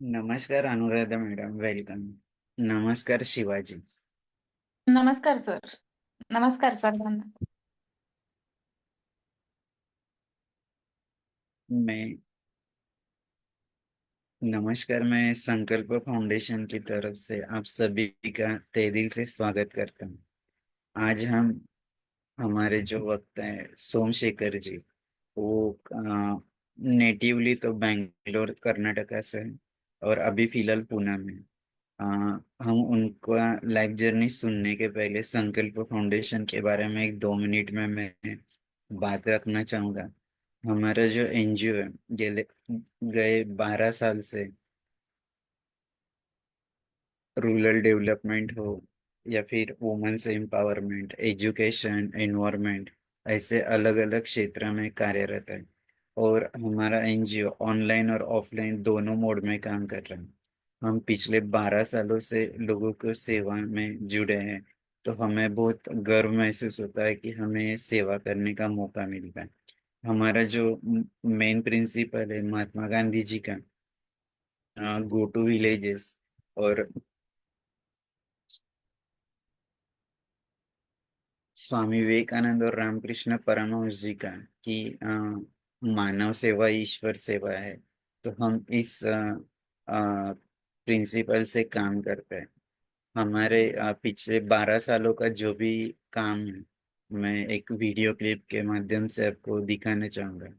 नमस्कार Anuradha madam, welcome. नमस्कार शिवाजी. नमस्कार सर. नमस्कार सर्वांना. मैं नमस्कार, मैं संकल्प फाउंडेशन की तरफ से आप सभी का तहे दिल से स्वागत करता हूँ। आज हम हमारे जो वक्त है सोमशेखर जी, वो नेटिवली तो बैंगलोर कर्नाटका से हैं और अभी फिलहाल पुणे में। अ, हम उनका लाइफ जर्नी सुनने के पहले संकल्प फाउंडेशन के बारे में एक 2 मिनट में मैं बात रखना चाहूँगा। हमारा जो एनजीओ है, गेले गए 12 साल से रूरल डेवलपमेंट हो या फिर वुमेन्स एम्पावरमेंट, एजुकेशन, एनवायरमेंट, ऐसे अलग अलग क्षेत्र में कार्यरत है। और हमारा एनजीओ ऑनलाइन और ऑफलाइन दोनों मोड में काम कर रहा है। हम पिछले 12 सालों से लोगों को सेवा में जुड़े हैं, तो हमें बहुत गर्व महसूस होता है कि हमें सेवा करने का मौका मिलता है। हमारा जो मेन प्रिंसिपल है महात्मा गांधी जी का, गो टू विलेजेस, और स्वामी विवेकानंद और रामकृष्ण परमहंस जी का, कि मानव सेवा ही ईश्वर सेवा है। तो हम इस प्रिंसिपल से काम करते हैं। हमारे पिछले 12 सालों का जो भी काम है, मैं एक वीडियो क्लिप के माध्यम से आपको दिखाना चाहूंगा।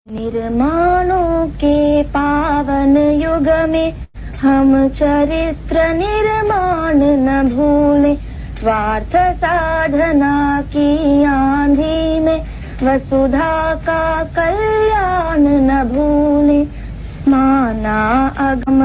निर्माणों के पावन युग में हम चरित्र निर्माण न भूले, स्वार्थ साधना की आंधी में वसुधा का कल्याण न भूले। माना अगम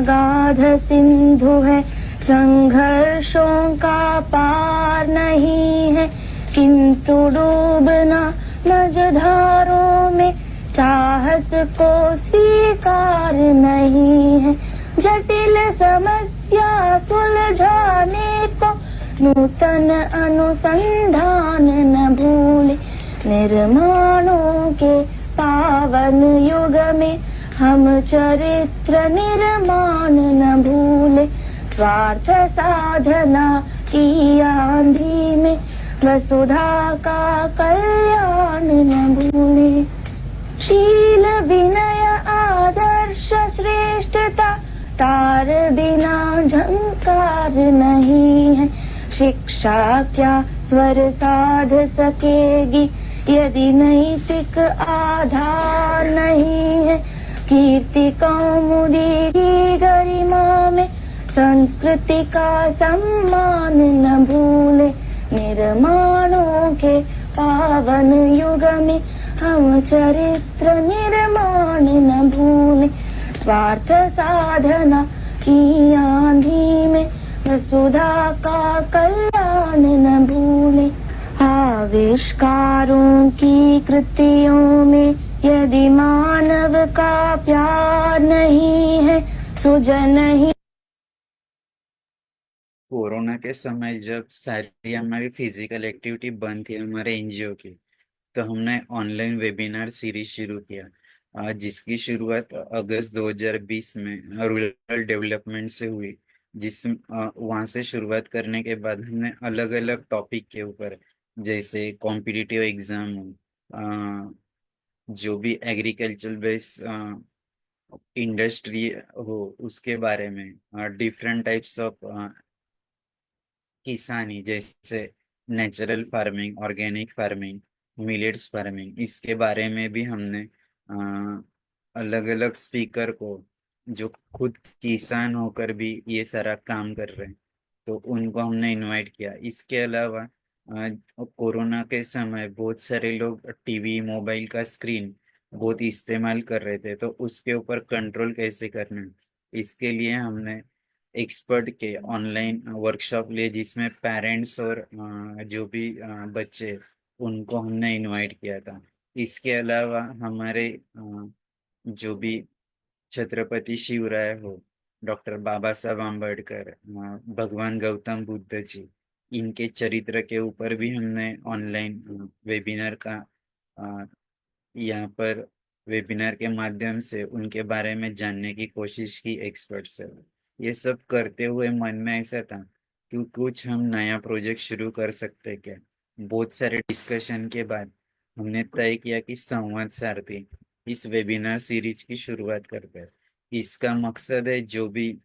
गाध सिंधु है, संघर्षों का पार नहीं है, किंतु डूबना मझधारों में साहस को स्वीकार नहीं है। जटिल समस्या सुलझाने को नूतन अनुसंधान न भूले। निर्माणों के पावन युग में हम चरित्र निर्माण न भूले, स्वार्थ साधना की आंधी में वसुधा का कल्याण न भूले। शील विनय आदर्श श्रेष्ठता तार बिना झंकार नहीं है। शिक्षा क्या स्वर साध सकेगी यदि नैतिक आधार नहीं है। कीर्ति कौमुदी की गरिमा में संस्कृति का सम्मान न भूले। निर्माणों के पावन युग में हम चरित्र निर्माण न भूले, स्वार्थ साधना की आंधी में वसुधा का कल्याण न भूले। आविष्कारों की कृतियों में यदि मानव का प्यार नहीं है, सुजन ही। कोरोना के समय जब सारी हमारी फिजिकल एक्टिविटी बंद थी हमारे एनजीओ की, तो हमने ऑनलाइन वेबिनार सीरीज शुरू किया, जिसकी शुरुआत अगस्त 2020 में रूरल डेवलपमेंट से हुई। वहाँ से शुरुआत करने के बाद हमने अलग अलग टॉपिक के ऊपर, जैसे कॉम्पिटिटिव एग्जाम हो, जो भी एग्रीकल्चर बेस्ड इंडस्ट्री हो, उसके बारे में डिफरेंट टाइप्स ऑफ किसानी, जैसे natural farming, organic farming, millets farming, इसके बारे में भी हमने अलग अलग स्पीकर को, जो खुद किसान होकर भी ये सारा काम कर रहे हैं, तो उनको हमने इनवाइट किया। इसके अलावा कोरोना के समय बहुत सारे लोग टीवी मोबाइल का स्क्रीन बहुत इस्तेमाल कर रहे थे, तो उसके ऊपर कंट्रोल कैसे करना है, इसके लिए हमने एक्सपर्ट के ऑनलाइन वर्कशॉप लिए, जिसमें पेरेंट्स और जो भी बच्चे, उनको हमने इनवाइट किया था। इसके अलावा हमारे जो भी छत्रपति शिवराय हो, डॉक्टर बाबा साहब आम्बेडकर, भगवान गौतम बुद्ध जी, इनके चरित्र के ऊपर भी हमने ऑनलाइन वेबिनार का यहाँ पर वेबिनार के माध्यम से उनके बारे में जानने की कोशिश की एक्सपर्ट से। ये सब करते हुए मन में ऐसा था कि कुछ हम नया प्रोजेक्ट शुरू कर सकते क्या। बहुत सारे डिस्कशन के बाद हमने तय किया कि संवाद सारथी इस वेबिनार सीरीज की शुरुआत करते हैं। इसका मकसद है जो भी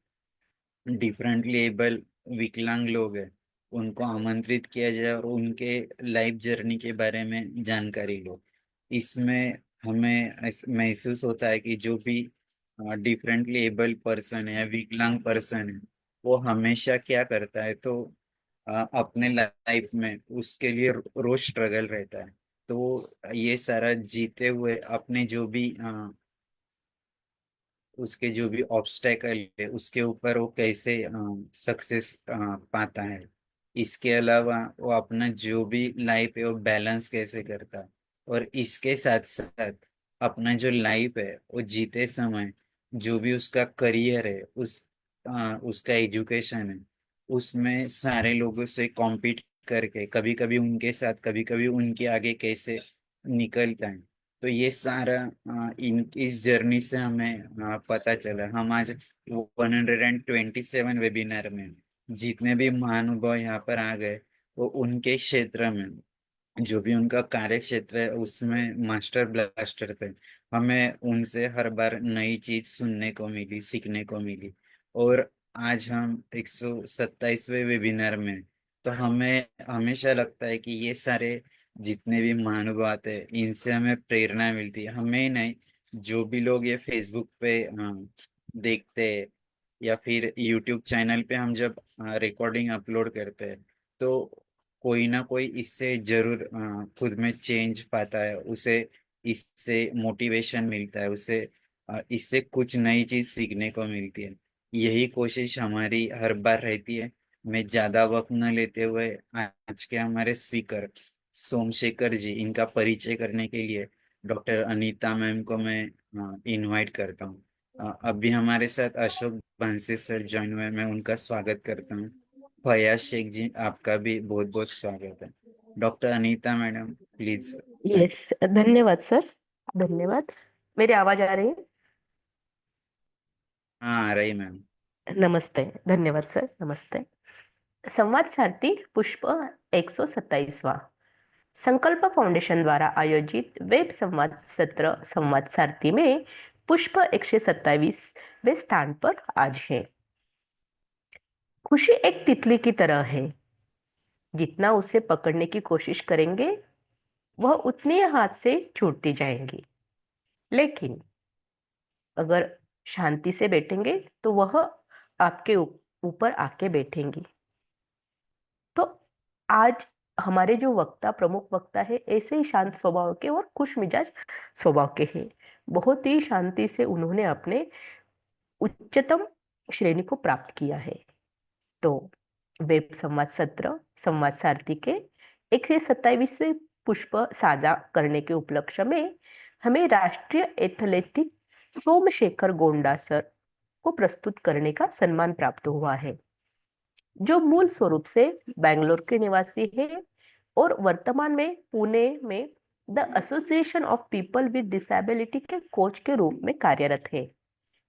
डिफरेंटली एबल विकलांग लोग हैं, उनको आमंत्रित किया जाए और उनके लाइफ जर्नी के बारे में जानकारी लो। इसमें हमें महसूस होता है कि जो भी डिफरेंटली एबल पर्सन है या विकलांग पर्सन है, वो हमेशा क्या करता है, तो अपने लाइफ में उसके लिए रोज स्ट्रगल रहता है। तो ये सारा जीते हुए अपने जो भी उसके जो भी ऑब्स्टेकल है, उसके ऊपर वो कैसे सक्सेस पाता है। इसके अलावा वो अपना जो भी लाइफ है वो बैलेंस कैसे करता है। और इसके साथ साथ अपना जो लाइफ है वो जीते समय जो भी उसका करियर है, उसका एजुकेशन है, उसमें सारे लोगों से कॉम्पीट करके कभी कभी उनके साथ, कभी कभी उनके आगे कैसे निकलता है। तो ये सारा इन इस जर्नी से हमें पता चला। हम आज 127 वेबिनार में जितने भी महानुभाव यहाँ पर आ गए, वो उनके क्षेत्र में जो भी उनका कार्य क्षेत्र है उसमें मास्टर ब्लास्टर थे। हमें उनसे हर बार नई चीज सुनने को मिली, सीखने को मिली। और आज हम 127वें वेबिनार में, तो हमें हमेशा लगता है कि ये सारे जितने भी महानुभाव आते हैं, इनसे हमें प्रेरणा मिलती है। हमें ही नहीं, जो भी लोग ये फेसबुक पे देखते हैं या फिर यूट्यूब चैनल पे हम जब रिकॉर्डिंग अपलोड करते हैं, तो कोई ना कोई इससे जरूर खुद में चेंज पाता है, उसे इससे मोटिवेशन मिलता है, उसे इससे कुछ नई चीज सीखने को मिलती है। यही कोशिश हमारी हर बार रहती है। मैं ज्यादा वक्त न लेते हुए आज के हमारे स्पीकर सोमशेखर जी, इनका परिचय करने के लिए डॉक्टर अनीता मैम को मैं इनवाइट करता हूँ। अभी हमारे साथ अशोक बंसी सर ज्वाइन हुए, मैं उनका स्वागत करता हूँ। फयाज शेख जी, आपका भी बहुत बहुत स्वागत है। Doctor Anita madam, please. Yes, धन्यवाद सर, धन्यवाद। मेरी आवाज आ रही है? हाँ, आ रही मैम। नमस्ते, धन्यवाद सर, नमस्ते। संवाद सारथी पुष्प 127वां संकल्प फाउंडेशन द्वारा आयोजित वेब संवाद सत्र संवाद सारथी में पुष्प 127वें स्थान पर आज है। खुशी एक तितली की तरह है, जितना उसे पकड़ने की कोशिश करेंगे वह उतनी हाथ से छूटती जाएंगी, लेकिन अगर शांति से बैठेंगे तो वह आपके ऊपर आके बैठेंगी। तो आज हमारे जो वक्ता, प्रमुख वक्ता है, ऐसे ही शांत स्वभाव के और खुश मिजाज स्वभाव के हैं। बहुत ही शांति से उन्होंने अपने उच्चतम श्रेणी को प्राप्त किया है। तो वेब संवाद सत्र संवाद सारथी के 127वें पुष्प साझा करने के उपलक्ष्य में हमें राष्ट्रीय एथलेटिक सोमशेखर गोंडा सर को प्रस्तुत करने का सम्मान प्राप्त हुआ है, जो मूल स्वरूप से बेंगलोर के निवासी है और वर्तमान में पुणे में the association of people with disability के कोच के रूप में कार्यरत है,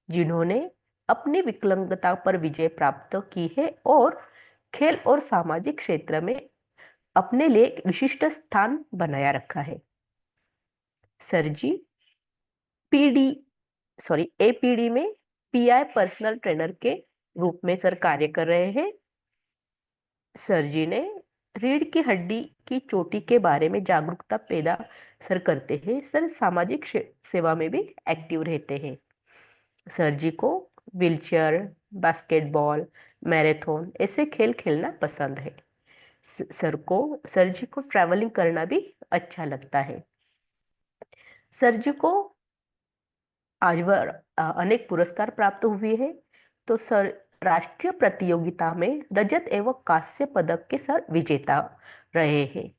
जिन्होंने अपनी विकलांगता पर विजय प्राप्त की है और खेल और सामाजिक क्षेत्र में अपने लिए एक विशिष्ट स्थान बनाया रखा है। सर जी एपीडी में पीआई पर्सनल ट्रेनर के रूप में सर कार्य कर रहे हैं। सर जी ने रीढ़ की हड्डी की चोटी के बारे में जागरूकता पैदा सर करते हैं। सर सामाजिक सेवा में भी एक्टिव रहते हैं। सर जी को व्हीलचेयर, बास्केटबॉल, मैराथन ऐसे खेल खेलना पसंद है। सर जी को ट्रैवलिंग करना भी अच्छा लगता है। सर जी को आज अनेक पुरस्कार प्राप्त हुए हैं। तो सर राष्ट्रीय प्रतियोगिता में रजत एवं कांस्य पदक के सर विजेता रहे हैं।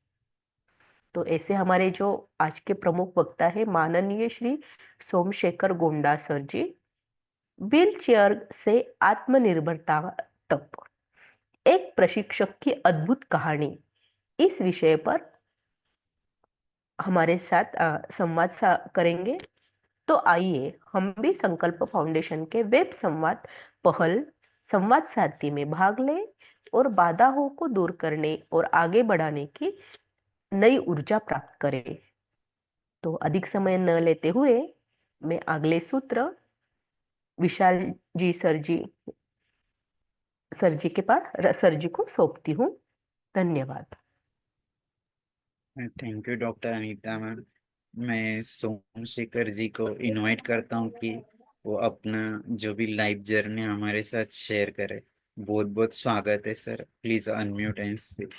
तो ऐसे हमारे जो आज के प्रमुख वक्ता है माननीय श्री सोमशेखर गोंडा सर जी, व्हील चेयर से आत्मनिर्भरता तक एक प्रशिक्षक की अद्भुत कहानी, इस विषय पर हमारे साथ संवाद करेंगे। तो आइए हम भी संकल्प फाउंडेशन के वेब संवाद पहल संवाद सारथी में भाग लें और बाधाओं को दूर करने और आगे बढ़ाने की नई ऊर्जा प्राप्त करें। तो अधिक समय न लेते हुए मैं अगले सूत्र विशाल जी सर जी के पास सर जी को सौंपती हूँ। धन्यवाद। Thank you doctor Anita ma'am. मैं सोमशेखर जी को इनवाइट करता हूँ कि वो अपना जो भी लाइफ जर्नी हमारे साथ शेयर करे। बहुत बहुत स्वागत है sir, please unmute and speak.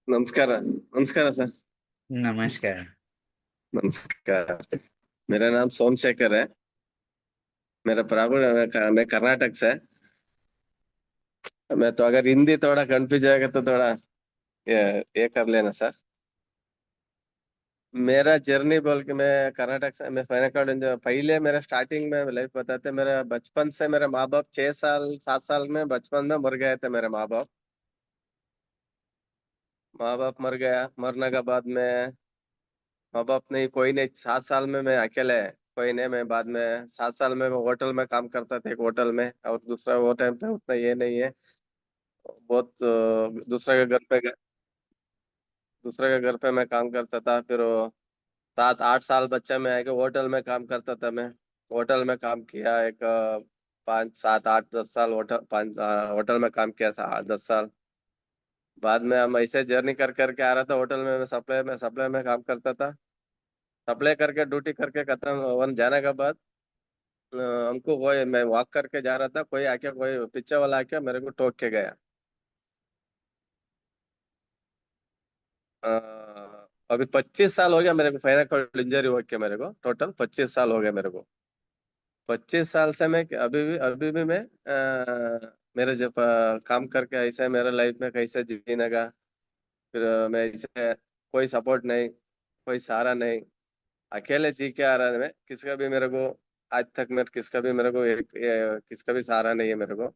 नमस्कार नमस्कार सर। नमस्कार। नमस्कार। मेरा नाम सोमशेखर है। मेरा प्रापर मैं कर्नाटक से। मैं तो अगर हिंदी थोड़ा कंफ्यूज आएगा तो थोड़ा ये कर लेना सर। मेरा जर्नी बोल के मैं कर्नाटक से, मैं फाइनल पहले मेरा स्टार्टिंग में लाइफ बताते। मेरा बचपन से मेरे माँ बाप 6 साल 7 साल में बचपन में मर गए थे। मेरे माँ बाप मर गया। मरने के बाद में माँ बाप नहीं, कोई नहीं। 7 साल में मैं अकेले, कोई नहीं। मैं बाद में 7 साल में मैं होटल में काम करता था, एक होटल में। और दूसरा वो टाइम पे उतना ये नहीं है बहुत। दूसरे के घर पे मैं काम करता था। फिर वो 7 8 साल बच्चे में आके होटल में काम करता था मैं। होटल में काम किया एक 5 7 8 10 साल। होटल में काम किया 10 साल। बाद में हम ऐसे जर्नी कर करके आ रहा था। होटल में मैं सप्लाई में काम करता था। सप्लाई करके ड्यूटी करके खत्म वन जाने के बाद हमको कोई, मैं वॉक करके जा रहा था, कोई आके, कोई पीछे वाला आके मेरे को ठोक के गया। अ, अभी 25 साल हो गया मेरे को फाइनल इंजरी हो के। मेरे को टोटल 25 साल हो गया मेरे को। 25 साल से मैं अभी भी मैं मेरे जब काम करके ऐसे मेरे लाइफ में कैसे जीने का। फिर मैं ऐसे कोई सपोर्ट नहीं, कोई सहारा नहीं, अकेले जी के आ रहा है मैं। किसका भी मेरे को आज तक मेरे किसका भी मेरे को किसका भी सहारा नहीं है मेरे को।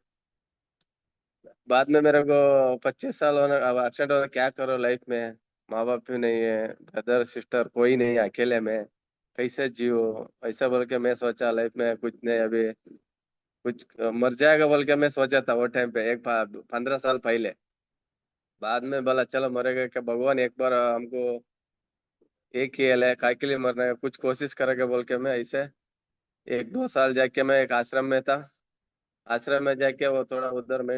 बाद में मेरे को 25 साल होने, अब एक्सीडेंट होने, क्या करो लाइफ में। माँ बाप भी नहीं है, ब्रदर सिस्टर कोई नहीं है, अकेले में कैसे जियो। ऐसा बोल के मैं सोचा लाइफ में कुछ नहीं, अभी कुछ मर जाएगा बोल के मैं सोचा था वो टाइम पे, एक 15 साल पहले। बाद में बोला चलो मरेगा क्या, भगवान एक बार हमको एक ही है, काय के लिए मरना है, कुछ कोशिश करेगा बोल के मैं ऐसे 1 2 साल जाके मैं एक आश्रम में था। आश्रम में जाके वो थोड़ा उधर मैं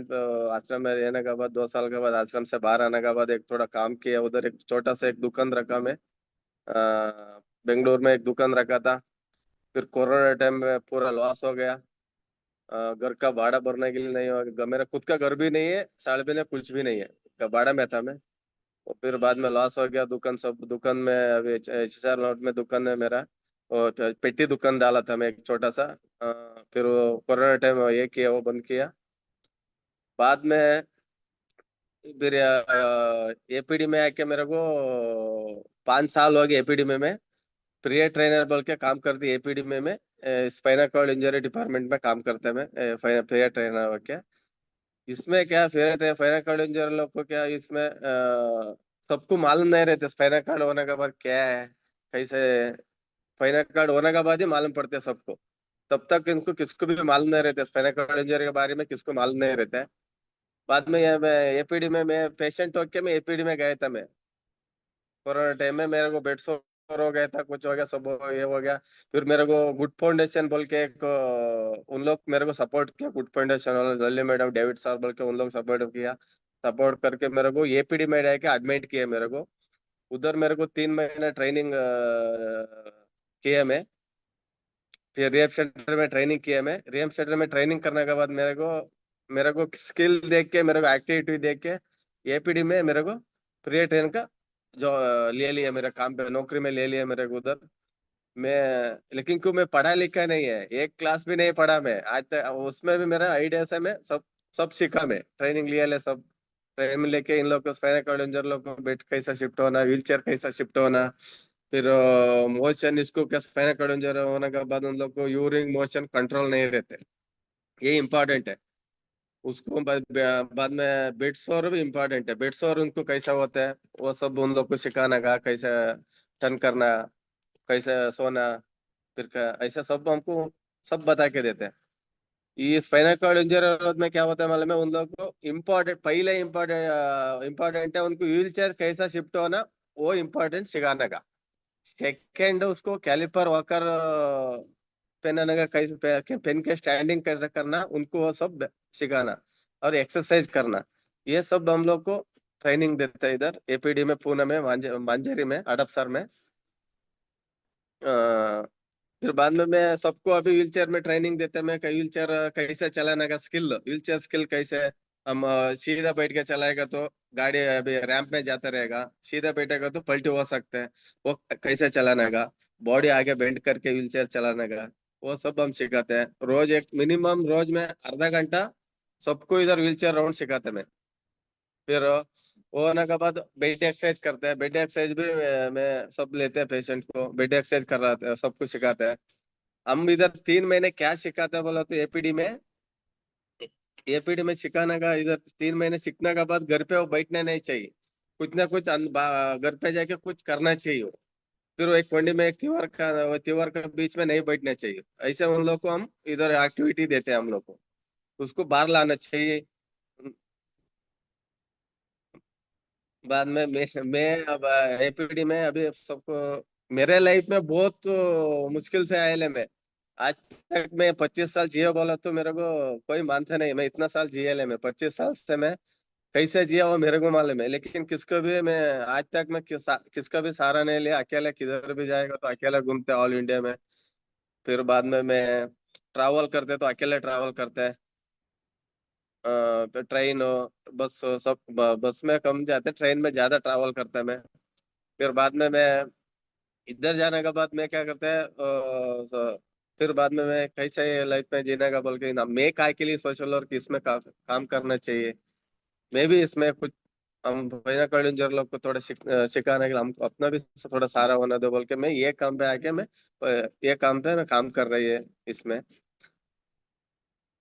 आश्रम में रहने के बाद 2 साल के बाद आश्रम से बाहर आने के बाद एक थोड़ा काम किया उधर। एक छोटा सा एक दुकान रखा मैं, बेंगलोर में एक दुकान रखा था। फिर कोरोना टाइम में पूरा लॉस हो गया। घर का भाड़ा भरने के लिए नहीं हो, मेरा खुद का घर भी नहीं है, साल भी नहीं, कुछ भी नहीं है, भाड़ा में था मैं। और फिर बाद में लॉस हो गया। दुकान सब, दुकान में अभी HSR रोड में दुकान है मेरा। और पेटी दुकान डाला था मैं एक छोटा सा। फिर वो कोरोना टाइम ये किया, वो बंद किया। बाद में फिर APD में आके मेरे को 5 साल हो गए। APD में मैं प्रिय ट्रेनर बोल के काम करती। APD में मैं स्पाइनल कॉर्ड इंजरी डिपार्टमेंट में काम करता मैं, प्रिय ट्रेनर हो के। इसमें क्या, फिर स्पाइनल कॉर्ड इंजरी लोग को क्या इसमें सबको मालूम नहीं रहते स्पाइनल कार्ड होने के बाद क्या है, कैसे। स्पाइनल कार्ड होने के बाद ही मालूम पड़ते हैं सबको। तब तक इनको किसको भी मालूम नहीं रहता स्पाइनल कॉर्ड इंजरी के बारे में, किसको मालूम नहीं रहता है। बाद में ये मैं APD में मैं पेशेंट होके मैं APD में गया था मैं। कोरोना टाइम में मेरे को बेड सोर हो गया था, कुछ हो गया, सब ये हो गया। फिर मेरे को गुड फाउंडेशन बोल के एक उन लोग मेरे को सपोर्ट किया। गुड फाउंडेशन वाला जल्दी मैडम, डेविड सर बोल के उन लोग सपोर्ट किया। सपोर्ट करके मेरे को APD में जाके एडमिट किया मेरे को। उधर मेरे को 3 महीना ट्रेनिंग किया मैं। फिर रिहैब सेंटर में ट्रेनिंग किया मैं। रिहैब सेंटर में ट्रेनिंग करने के बाद मेरे को स्किल देख के, मेरे को एक्टिविटी देख के APD में मेरे को प्रिय ट्रेन का जो ले लिया, मेरे काम पे नौकरी में ले लिया मेरे को उधर। लेकिन क्यों मैं पढ़ा लिखा नहीं है, एक क्लास भी नहीं पढ़ा मैं आज तक। उसमें भी मेरा आइडिया से मैं सब सब सीखा, मैं ट्रेनिंग लिया ले सब। ट्रेनिंग लेके इन लोग को स्पाइनल कॉर्ड इंजर लोग को बेड कैसा शिफ्ट होना, व्हील चेयर कैसा शिफ्ट होना, फिर मोशन, इसको क्या स्पाइनल कॉर्ड इंजर होने के बाद उन लोग को यूरिन मोशन कंट्रोल नहीं रहते, ये इम्पोर्टेंट है। उसको बाद में बेड सोर भी इम्पोर्टेंट है, बेड सोर उनको कैसा होता है वो सब उन लोग को सिखाना का, कैसे टर्न करना, कैसे सोना, फिर ऐसा सब हमको सब बता के देते हैं। ये स्पाइनल कॉर्ड इंजरी में क्या होता है मालूम है, उन लोग को इम्पोर्टेंट, पहले इम्पोर्टेंट है उनको व्हील चेयर कैसा शिफ्ट होना, वो इम्पोर्टेंट सिखाने का। सेकेंड उसको कैलिपर वॉकर पहनाने का, कैसे पेन के स्टैंडिंग कैसे करना, उनको वो सब सिखाना, और एक्सरसाइज करना, ये सब हम लोग को ट्रेनिंग देते हैं इधर एपीडी में, पुणे में, मांझेरी में, हड़पसर में। फिर बाद में मैं सबको अभी व्हील चेयर में ट्रेनिंग देते, मैं व्हील चेयर कैसे चलाने का स्किल, व्हील चेयर स्किल कैसे हम सीधा बैठ के चलाएगा तो गाड़ी अभी रैंप में जाता रहेगा, सीधा बैठेगा तो पलटी हो सकते हैं, वो कैसे चलाने का, बॉडी आगे बेंड करके व्हील चेयर चलाने का, वो सब हम सिखाते हैं। रोज एक मिनिमम, रोज में आधा घंटा सबको इधर व्हील चेयर राउंड सिखाते मैं। फिर वो होने के बाद बेड एक्सरसाइज करते हैं, बेड एक्सरसाइज भी मैं सब लेते हैं, पेशेंट को बेड एक्सरसाइज कराते हैं, सब कुछ सिखाते हैं। हम इधर 3 महीने क्या सिखाते हैं बोला तो एपीडी में सिखाने का, इधर 3 महीने सीखने के बाद घर पे वो बैठना नहीं चाहिए, कुछ ना कुछ घर पे जाके कुछ करना चाहिए वो। फिर वो एक कंडी में एक त्योहार का बीच में नहीं बैठना चाहिए, ऐसे उन लोग को हम इधर एक्टिविटी देते हैं हम लोग को, उसको बाहर लाना चाहिए। बाद में मैं अब एपीडी में अभी सबको, मेरे लाइफ में बहुत मुश्किल से आए ले मैं। आज तक मैं 25 साल जिया बोला तो मेरे को कोई मानता नहीं, मैं इतना साल जिया ले, मैं 25 साल से मैं कैसे जिया वो मेरे को मालूम है। लेकिन किसको भी मैं आज तक मैं किसका भी सहारा नहीं लिया, अकेले किधर भी जाएगा तो अकेले घूमते ऑल इंडिया में। फिर बाद में मैं ट्रैवल करते तो अकेले ट्रैवल करते हैं, ट्रेन हो, बस हो, सब बस में कम जाते, ट्रेन में ज्यादा ट्रैवल करता मैं। फिर बाद में मैं इधर जाने के बाद मैं क्या करता है, फिर बाद में मैं कैसे लाइफ में जीने का बोल के ना, मैं काय के लिए सोशल वर्क इसमें काम करना चाहिए। मैं भी इसमें कुछ, हम भैया कॉलेंजर लोग को थोड़ा सिखाने के लिए हमको अपना भी थोड़ा सहारा होना दो बोल के मैं ये काम पे आके मैं ये काम पे मैं काम कर रही है इसमें।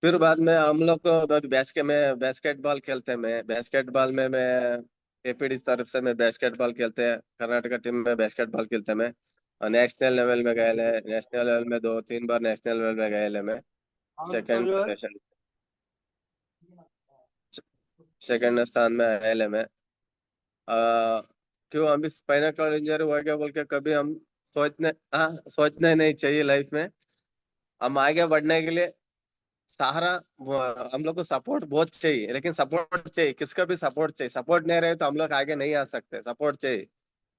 फिर बाद में हम लोग को मैं बास्केटबॉल खेलते हैं, मैं बास्केटबॉल में मैं एपीडी तरफ से मैं बास्केटबॉल खेलते हैं, कर्नाटका टीम में बास्केटबॉल खेलते हैं मैं। और नेशनल लेवल में गए ले, नेशनल लेवल में 2-3 बार नेशनल लेवल में गए ले मैं। सेकंड पोजीशन, सेकंड स्थान में आए ले मैं। आ, क्यों अभी स्पाइनल कॉर्ड इंजरी हो गया बोल के कभी हम सोचने नहीं चाहिए लाइफ में। हम आगे बढ़ने के लिए सहारा, हम लोग को सपोर्ट बहुत चाहिए, लेकिन सपोर्ट चाहिए, किसका भी सपोर्ट चाहिए, सपोर्ट नहीं रहे तो हम लोग आगे नहीं आ सकते, सपोर्ट चाहिए।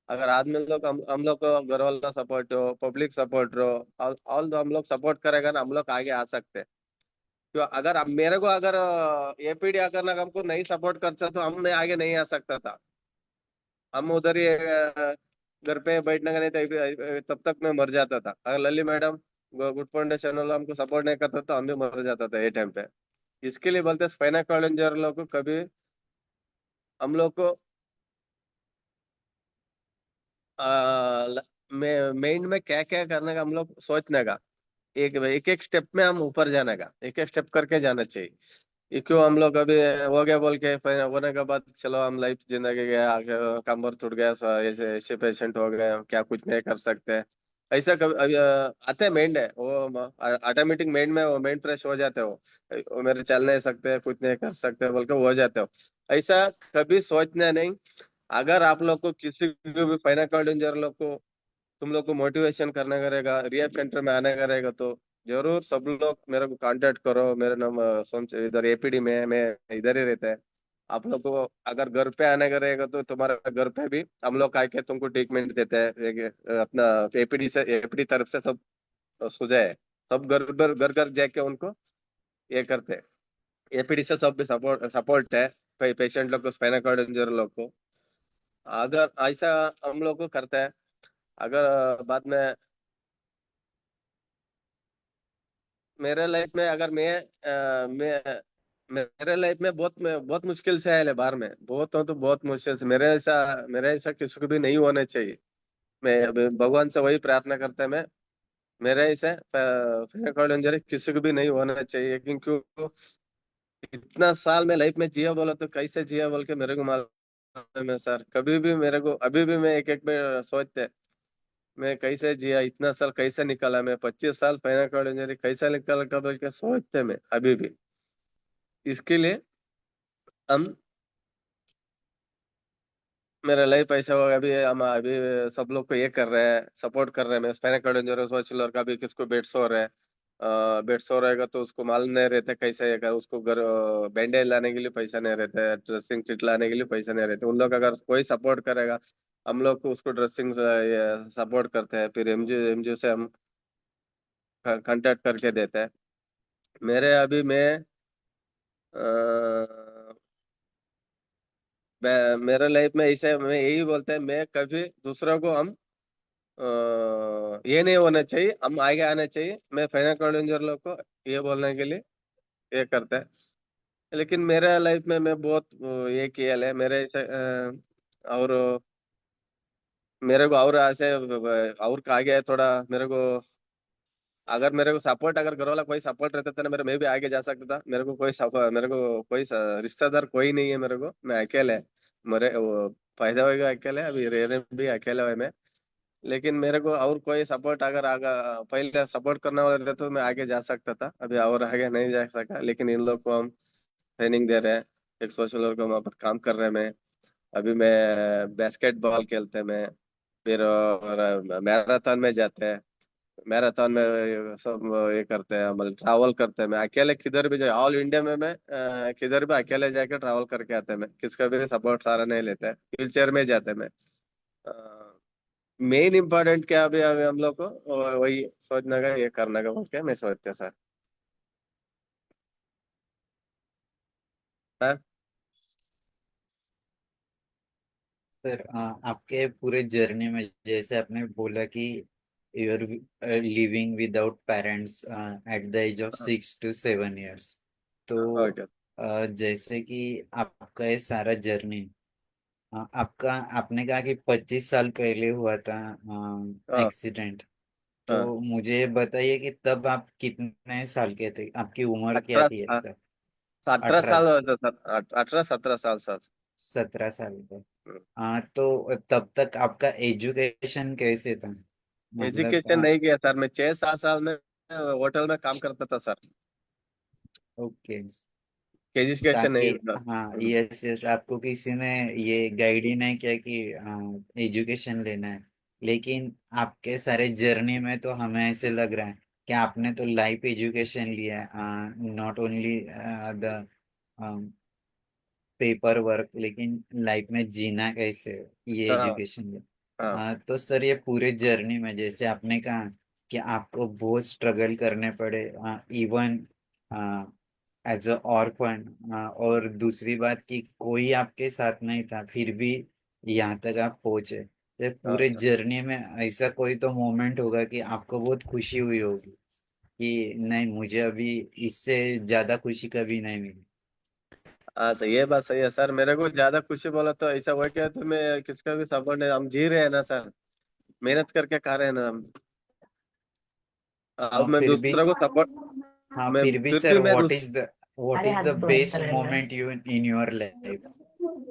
अगर आदमी लोग हम लोग को घर वाला सपोर्ट हो, पब्लिक सपोर्ट हो, ऑल हम लोग सपोर्ट करेगा ना, हम लोग आगे आ सकते हैं। क्यों अगर अब मेरे को अगर एपीडी अगर ना हमको नहीं सपोर्ट करता तो हम नहीं आगे नहीं आ सकता था। हम उधर ही घर पे बैठने का नहीं था, तब तक मैं मर जाता था अगर लली मैडम गुड फाउंडेशन वाला हमको सपोर्ट नहीं करता तो हम भी मर जाता था ये टाइम पे। इसके लिए बोलते हैं स्पाइनल कॉर्ड इंजर लोग को कभी हम लोग को मेन में क्या क्या करने का हम लोग सोचने का, एक एक एक स्टेप में हम ऊपर जाने का, एक एक स्टेप करके जाना चाहिए। ये क्यों हम लोग अभी हो गया बोल के फिर होने के बाद चलो हम लाइफ जिंदगी गया आगे, कमर टूट गया, ऐसे ऐसे पेशेंट हो गए, हम क्या कुछ नहीं कर सकते, ऐसा कभी अभी आते माइंड है वो ऑटोमेटिक माइंड में, वो माइंड फ्रेश हो जाते हो, वो मेरे चल नहीं सकते, कुछ नहीं कर सकते बोल के हो जाते हो। ऐसा कभी सोचना नहीं। अगर आप लोग को किसी को भी फाइनल कॉर्ड इंजर लोग को, तुम लोग को मोटिवेशन करना करेगा, रिहैब सेंटर में आने करेगा तो जरूर सब लोग मेरे को कांटेक्ट करो। मेरा नाम सोम इधर एपीडी में है, मैं इधर ही रहता है। आप लोग को अगर घर पे आने का रहेगा तो तुम्हारे घर पे भी हम लोग आके तुमको ट्रीटमेंट देते हैं, अपना एपीडी तरफ से सब सुझाव, सब घर घर घर घर जाके उनको ये करते हैं। एपीडी से सब भी सपोर्ट सपोर्ट है पेशेंट लोग को, स्पाइनल कॉर्ड इंजर लोग को। अगर ऐसा हम लोग को करता है, अगर बाद में मेरे लाइफ में अगर मेरे लाइफ में बहुत मुश्किल से आए बाहर में, बहुत हो तो बहुत मुश्किल से। मेरे ऐसा किसी को भी नहीं होना चाहिए। मैं अभी भगवान से वही प्रार्थना करता है मैं, मेरे ऐसे फेविकोल इंजरी किसी को भी नहीं होना चाहिए। क्योंकि इतना साल में लाइफ में जिया बोला तो कैसे जिया बोल के मेरे को मालूम है सर। कभी भी मेरे को अभी भी मैं एक एक बार सोचते मैं कैसे जिया, इतना साल कैसे निकाला, मैं 25 साल फेविकोल इंजरी कैसे निकाला का बोल के सोचते मैं अभी भी। इसके लिए हम मेरा लाइफ ऐसा होगा। अभी हम अभी सब लोग को ये कर रहे हैं, सपोर्ट कर रहे हैं। मैं स्पाइनल कॉर्ड इंजरी सोच और कभी किसको बेड सो है, बेड सो रहेगा तो उसको मालूम नहीं रहता कैसे है, उसको घर बैंडेज लाने के लिए पैसा नहीं रहता है, ड्रेसिंग किट लाने के लिए पैसा नहीं रहता। उन लोग अगर कोई सपोर्ट करेगा, हम लोग को उसको ड्रेसिंग सपोर्ट करते हैं, फिर एमजी से हम कांटेक्ट करके देते हैं। मेरे अभी अ, मेरे लाइफ में ऐसे मैं यही बोलते हैं, मैं कभी दूसरों को हम ये नहीं होना चाहिए, हम आगे आना चाहिए। मैं फाइनेंशियल इंजीनियर लोग को ये बोलने के लिए ये करता है। लेकिन मेरे लाइफ में मैं बहुत ये किया है मेरे ऐसे और मेरे को और ऐसे और आगे है थोड़ा मेरे को। अगर मेरे को सपोर्ट, अगर घर वाला कोई सपोर्ट रहता था ना मेरे, मैं भी आगे जा सकता था। मेरे को कोई सपोर्ट, मेरे को कोई रिश्तेदार कोई नहीं है मेरे को, मैं अकेले मेरे वो फायदा होगा अकेले, अभी रहने भी अकेले है मैं। लेकिन मेरे को और कोई सपोर्ट अगर आगा पहले सपोर्ट करने वाला रहता तो मैं आगे जा सकता था, अभी और आगे नहीं जा सका। लेकिन इन लोग को हम ट्रेनिंग दे रहे हैं, एक सोशल वर्क वहाँ पर काम कर रहे हैं। मैं अभी मैं बास्केटबॉल खेलते हैं मैं, फिर मैराथन में जाते हैं। मैराथन में ये सब ये करते हैं, मतलब ट्रैवल करते हैं। मैं अकेले किधर भी जाए ऑल इंडिया में मैं किधर भी अकेले जाके ट्रैवल करके आते हैं। मैं किसका भी सपोर्ट सारा नहीं लेते हैं, व्हील चेयर में जाते हैं मैं। मेन इम्पोर्टेंट क्या अभी अभी हम लोग को वही सोचने का, ये करने का बोल के मैं सोचते सर। हाँ सर आपके पूरे जर्नी में जैसे आपने बोला कि you are living without parents at the age of 6 to 7 years, तो ओके। जैसे कि आपका ये सारा जर्नी, आपका आपने कहा कि 25 साल पहले हुआ था हाँ एक्सीडेंट। तो हाँ। मुझे ये बताइए कि तब आप कितने साल के थे, आपकी उम्र क्या थी अठारह तब? 18 साल 18, होता सर, 18 17 साल सर। 17 साल का? हाँ, तो तब तक आपका एजुकेशन कैसे था, मतलब एजुकेशन नहीं किया सर, मैं 6 7 साल में होटल में काम करता था सर। ओके। एजुकेशन ताकि नहीं था। हाँ, यस यस, आपको किसी ने ये गाइड ही नहीं किया कि एजुकेशन लेना है। लेकिन आपके सारे जर्नी में तो हमें ऐसे लग रहा है कि आपने तो लाइफ एजुकेशन लिया है, not only the paper work, लेकिन लाइफ में जीना कैसे, ये हाँ एजुकेशन लिया। हाँ तो सर ये पूरे जर्नी में जैसे आपने कहा कि आपको बहुत स्ट्रगल करने पड़े, इवन एज अ ऑर्फन, और दूसरी बात कि कोई आपके साथ नहीं था, फिर भी यहाँ तक आप पहुंचे। तो पूरे हाँ। जर्नी में ऐसा कोई तो मोमेंट होगा कि आपको बहुत खुशी हुई होगी कि नहीं, मुझे अभी इससे ज्यादा खुशी कभी नहीं मिली। हाँ सही है, बात सही है सर। मेरे को ज्यादा खुशी बोला तो ऐसा हुआ क्या, तो मैं किसका भी सपोर्ट नहीं, हम जी रहे हैं ना सर, मेहनत करके खा रहे हैं ना हम। अब मैं फिर भी, दूसरों को सपोर्ट, हाँ मैं फिर भी फिर सर, भी मैं व्हाट अरे इज हाथ द ब्लॉक बेस्ट कर रहे हैं। Moment you in your life?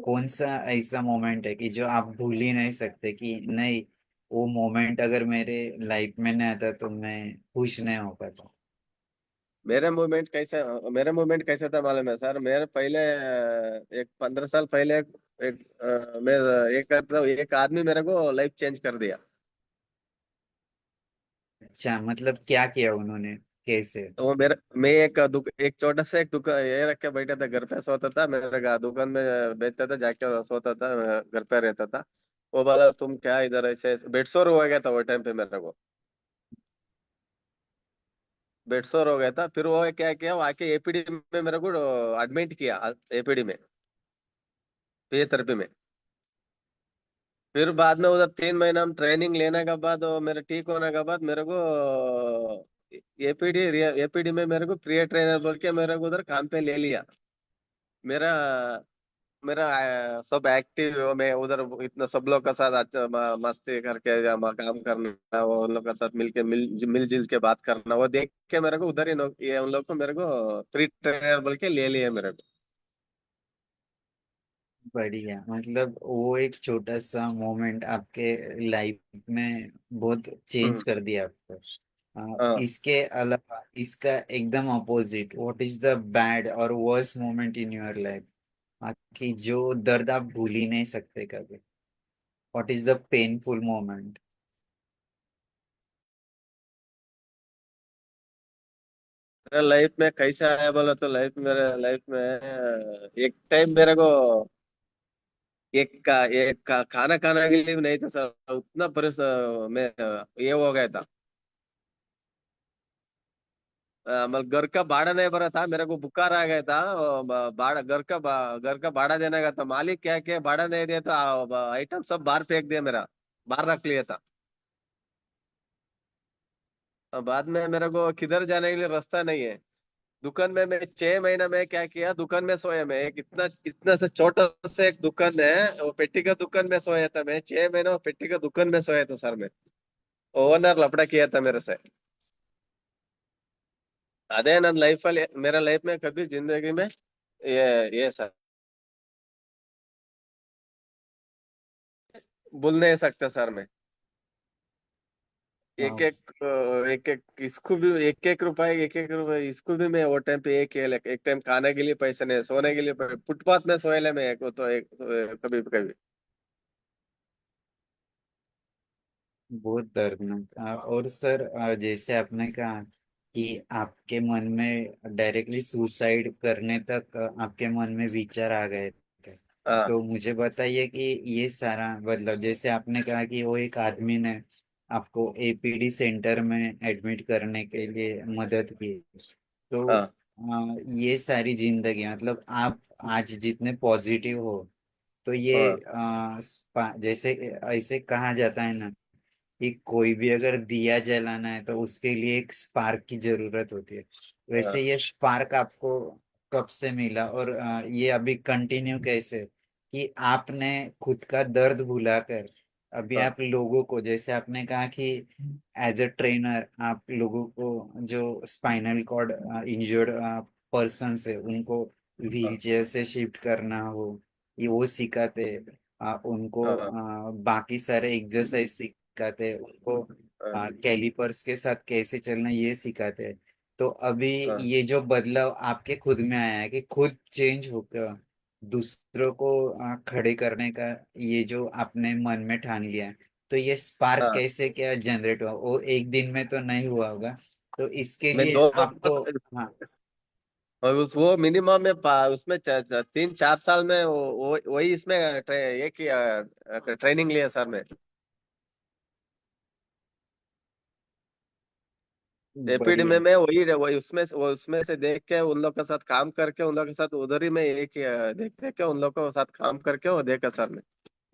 कौन सा ऐसा मोमेंट है कि जो आप भूल ही नहीं सकते कि नहीं, वो मोमेंट अगर मेरे लाइफ में नहीं आता तो मैं खुश नहीं हो पाता? मेरा मूवमेंट कैसे था मालूम है सर? मेरे पहले एक 15 साल पहले मैं एक आदमी मेरे को लाइफ चेंज कर दिया। अच्छा, मतलब क्या किया उन्होंने, कैसे? तो वो मेरा मैं एक छोटा सा एक दुकान ये रख के बैठा था, घर पे सोता था, मेरे दुकान में बेचता था जाके, सोता था, घर पे रहता था। वो बोला तुम क्या इधर ऐसे, बेडसोर हो गया था वो टाइम पे मेरे को, बेडसोर हो गया था। फिर वो क्या किया, वो आके एपीडी में मेरे को एडमिट किया, एपीडी में, फिजियोथेरेपी में। फिर बाद में उधर 3 महीना हम ट्रेनिंग लेने के बाद, वो मेरे ठीक होने के बाद मेरे को एपीडी एपीडी में मेरे को प्रिय ट्रेनर बोल के मेरे को उधर काम पे ले लिया। मेरा मेरा सब एक्टिव हो, मैं उधर इतना सब लोग के साथ अच्छा मस्ती करके या काम करना, वो उन लोग के साथ मिलके मिलजुल के बात करना, वो देख के मेरे को उधर ही ये उन लोग को मेरे को प्री ट्रेनर बोल के ले लिए मेरे को। बढ़िया, मतलब वो एक छोटा सा मोमेंट आपके लाइफ में बहुत चेंज हम्म। कर दिया आपको। हाँ। इसके अलावा इसका एकदम opposite, what is the bad और worst moment in your life, कि जो दर्द आप भूल ही नहीं सकते कभी? What is the painful moment? मेरा लाइफ में कैसा आया बोला तो लाइफ मेरे लाइफ में एक टाइम मेरे को खाना खाने के लिए भी नहीं था सर, उतना मैं ये हो गया था। मतलब घर का भाड़ा नहीं भरा था, मेरे को बुखार आ गया था। भाड़ा घर का भाड़ा देने का था, मालिक क्या क्या भाड़ा नहीं दिया था, आइटम सब बाहर फेंक दिया, मेरा बाहर रख लिया था। बाद में मेरे को किधर जाने के लिए रास्ता नहीं है। दुकान में मैं 6 महीना में क्या किया, दुकान में सोया मैं, एक इतना इतना सा छोटा सा एक दुकान है, वो पेटी का दुकान में सोया था मैं 6 महीना, वो पेटी का दुकान में सोया था सर मैं। ओनर लपड़ा किया था मेरे से। अದೇ ನನ್ನ ಲೈಫಲ್ಲಿ मेरा लाइफ में कभी जिंदगी में ये सर भूल नहीं सकता सर मैं। एक एक एक एक इसको भी एक एक रुपए इसको भी मैं वो टाइम पे एक टाइम खाने के लिए पैसे नहीं, सोने के लिए फुटपाथ में सोए मैं एक तो एक कभी कभी। बहुत दर्दनाक। और सर, जैसे आपने कहा कि आपके मन में डायरेक्टली सुसाइड करने तक आपके मन में विचार आ गए थे, हाँ। तो मुझे बताइए कि ये सारा मतलब, जैसे आपने कहा कि वो एक आदमी ने आपको एपीडी सेंटर में एडमिट करने के लिए मदद की, तो हाँ। ये सारी जिंदगी मतलब आप आज जितने पॉजिटिव हो, तो ये हाँ। जैसे ऐसे कहा जाता है ना कि कोई भी अगर दिया जलाना है तो उसके लिए एक स्पार्क की जरूरत होती है। वैसे हाँ। ये स्पार्क आपको कब से मिला, और ये अभी कंटिन्यू कैसे, कि आपने खुद का दर्द भुलाकर अभी हाँ। आप लोगों को, जैसे आपने कहा कि एज अ ट्रेनर आप लोगों को जो स्पाइनल कॉर्ड इंजर्ड पर्सन है उनको व्हील हाँ। चेयर से शिफ्ट करना हो, ये वो सिखाते। उनको हाँ। हाँ। बाकी सारे एक्सरसाइज सिखाते हैं, उनको हाँ। कैलिपर्स के साथ कैसे चलना ये सिखाते हैं। तो अभी हाँ। ये जो बदलाव आपके खुद में आया है कि खुद चेंज होकर दूसरों को खड़े करने का, ये जो आपने मन में ठान लिया है, तो ये स्पार्क हाँ। कैसे क्या जनरेट हुआ? वो एक दिन में तो नहीं हुआ होगा, तो इसके मैं लिए दो आपको। हाँ। और वो मिनिमम में उसमें 3-4 साल में वही इसमें ये किया ट्रेनिंग लिया सर मैं। एपीडी में बढ़िया। मैं वही उसमें से देख के उन लोग के साथ काम करके, उन लोग के साथ उधर ही मैं ये किया, देख देख के उन लोग के साथ काम करके वो देखा सर मैं,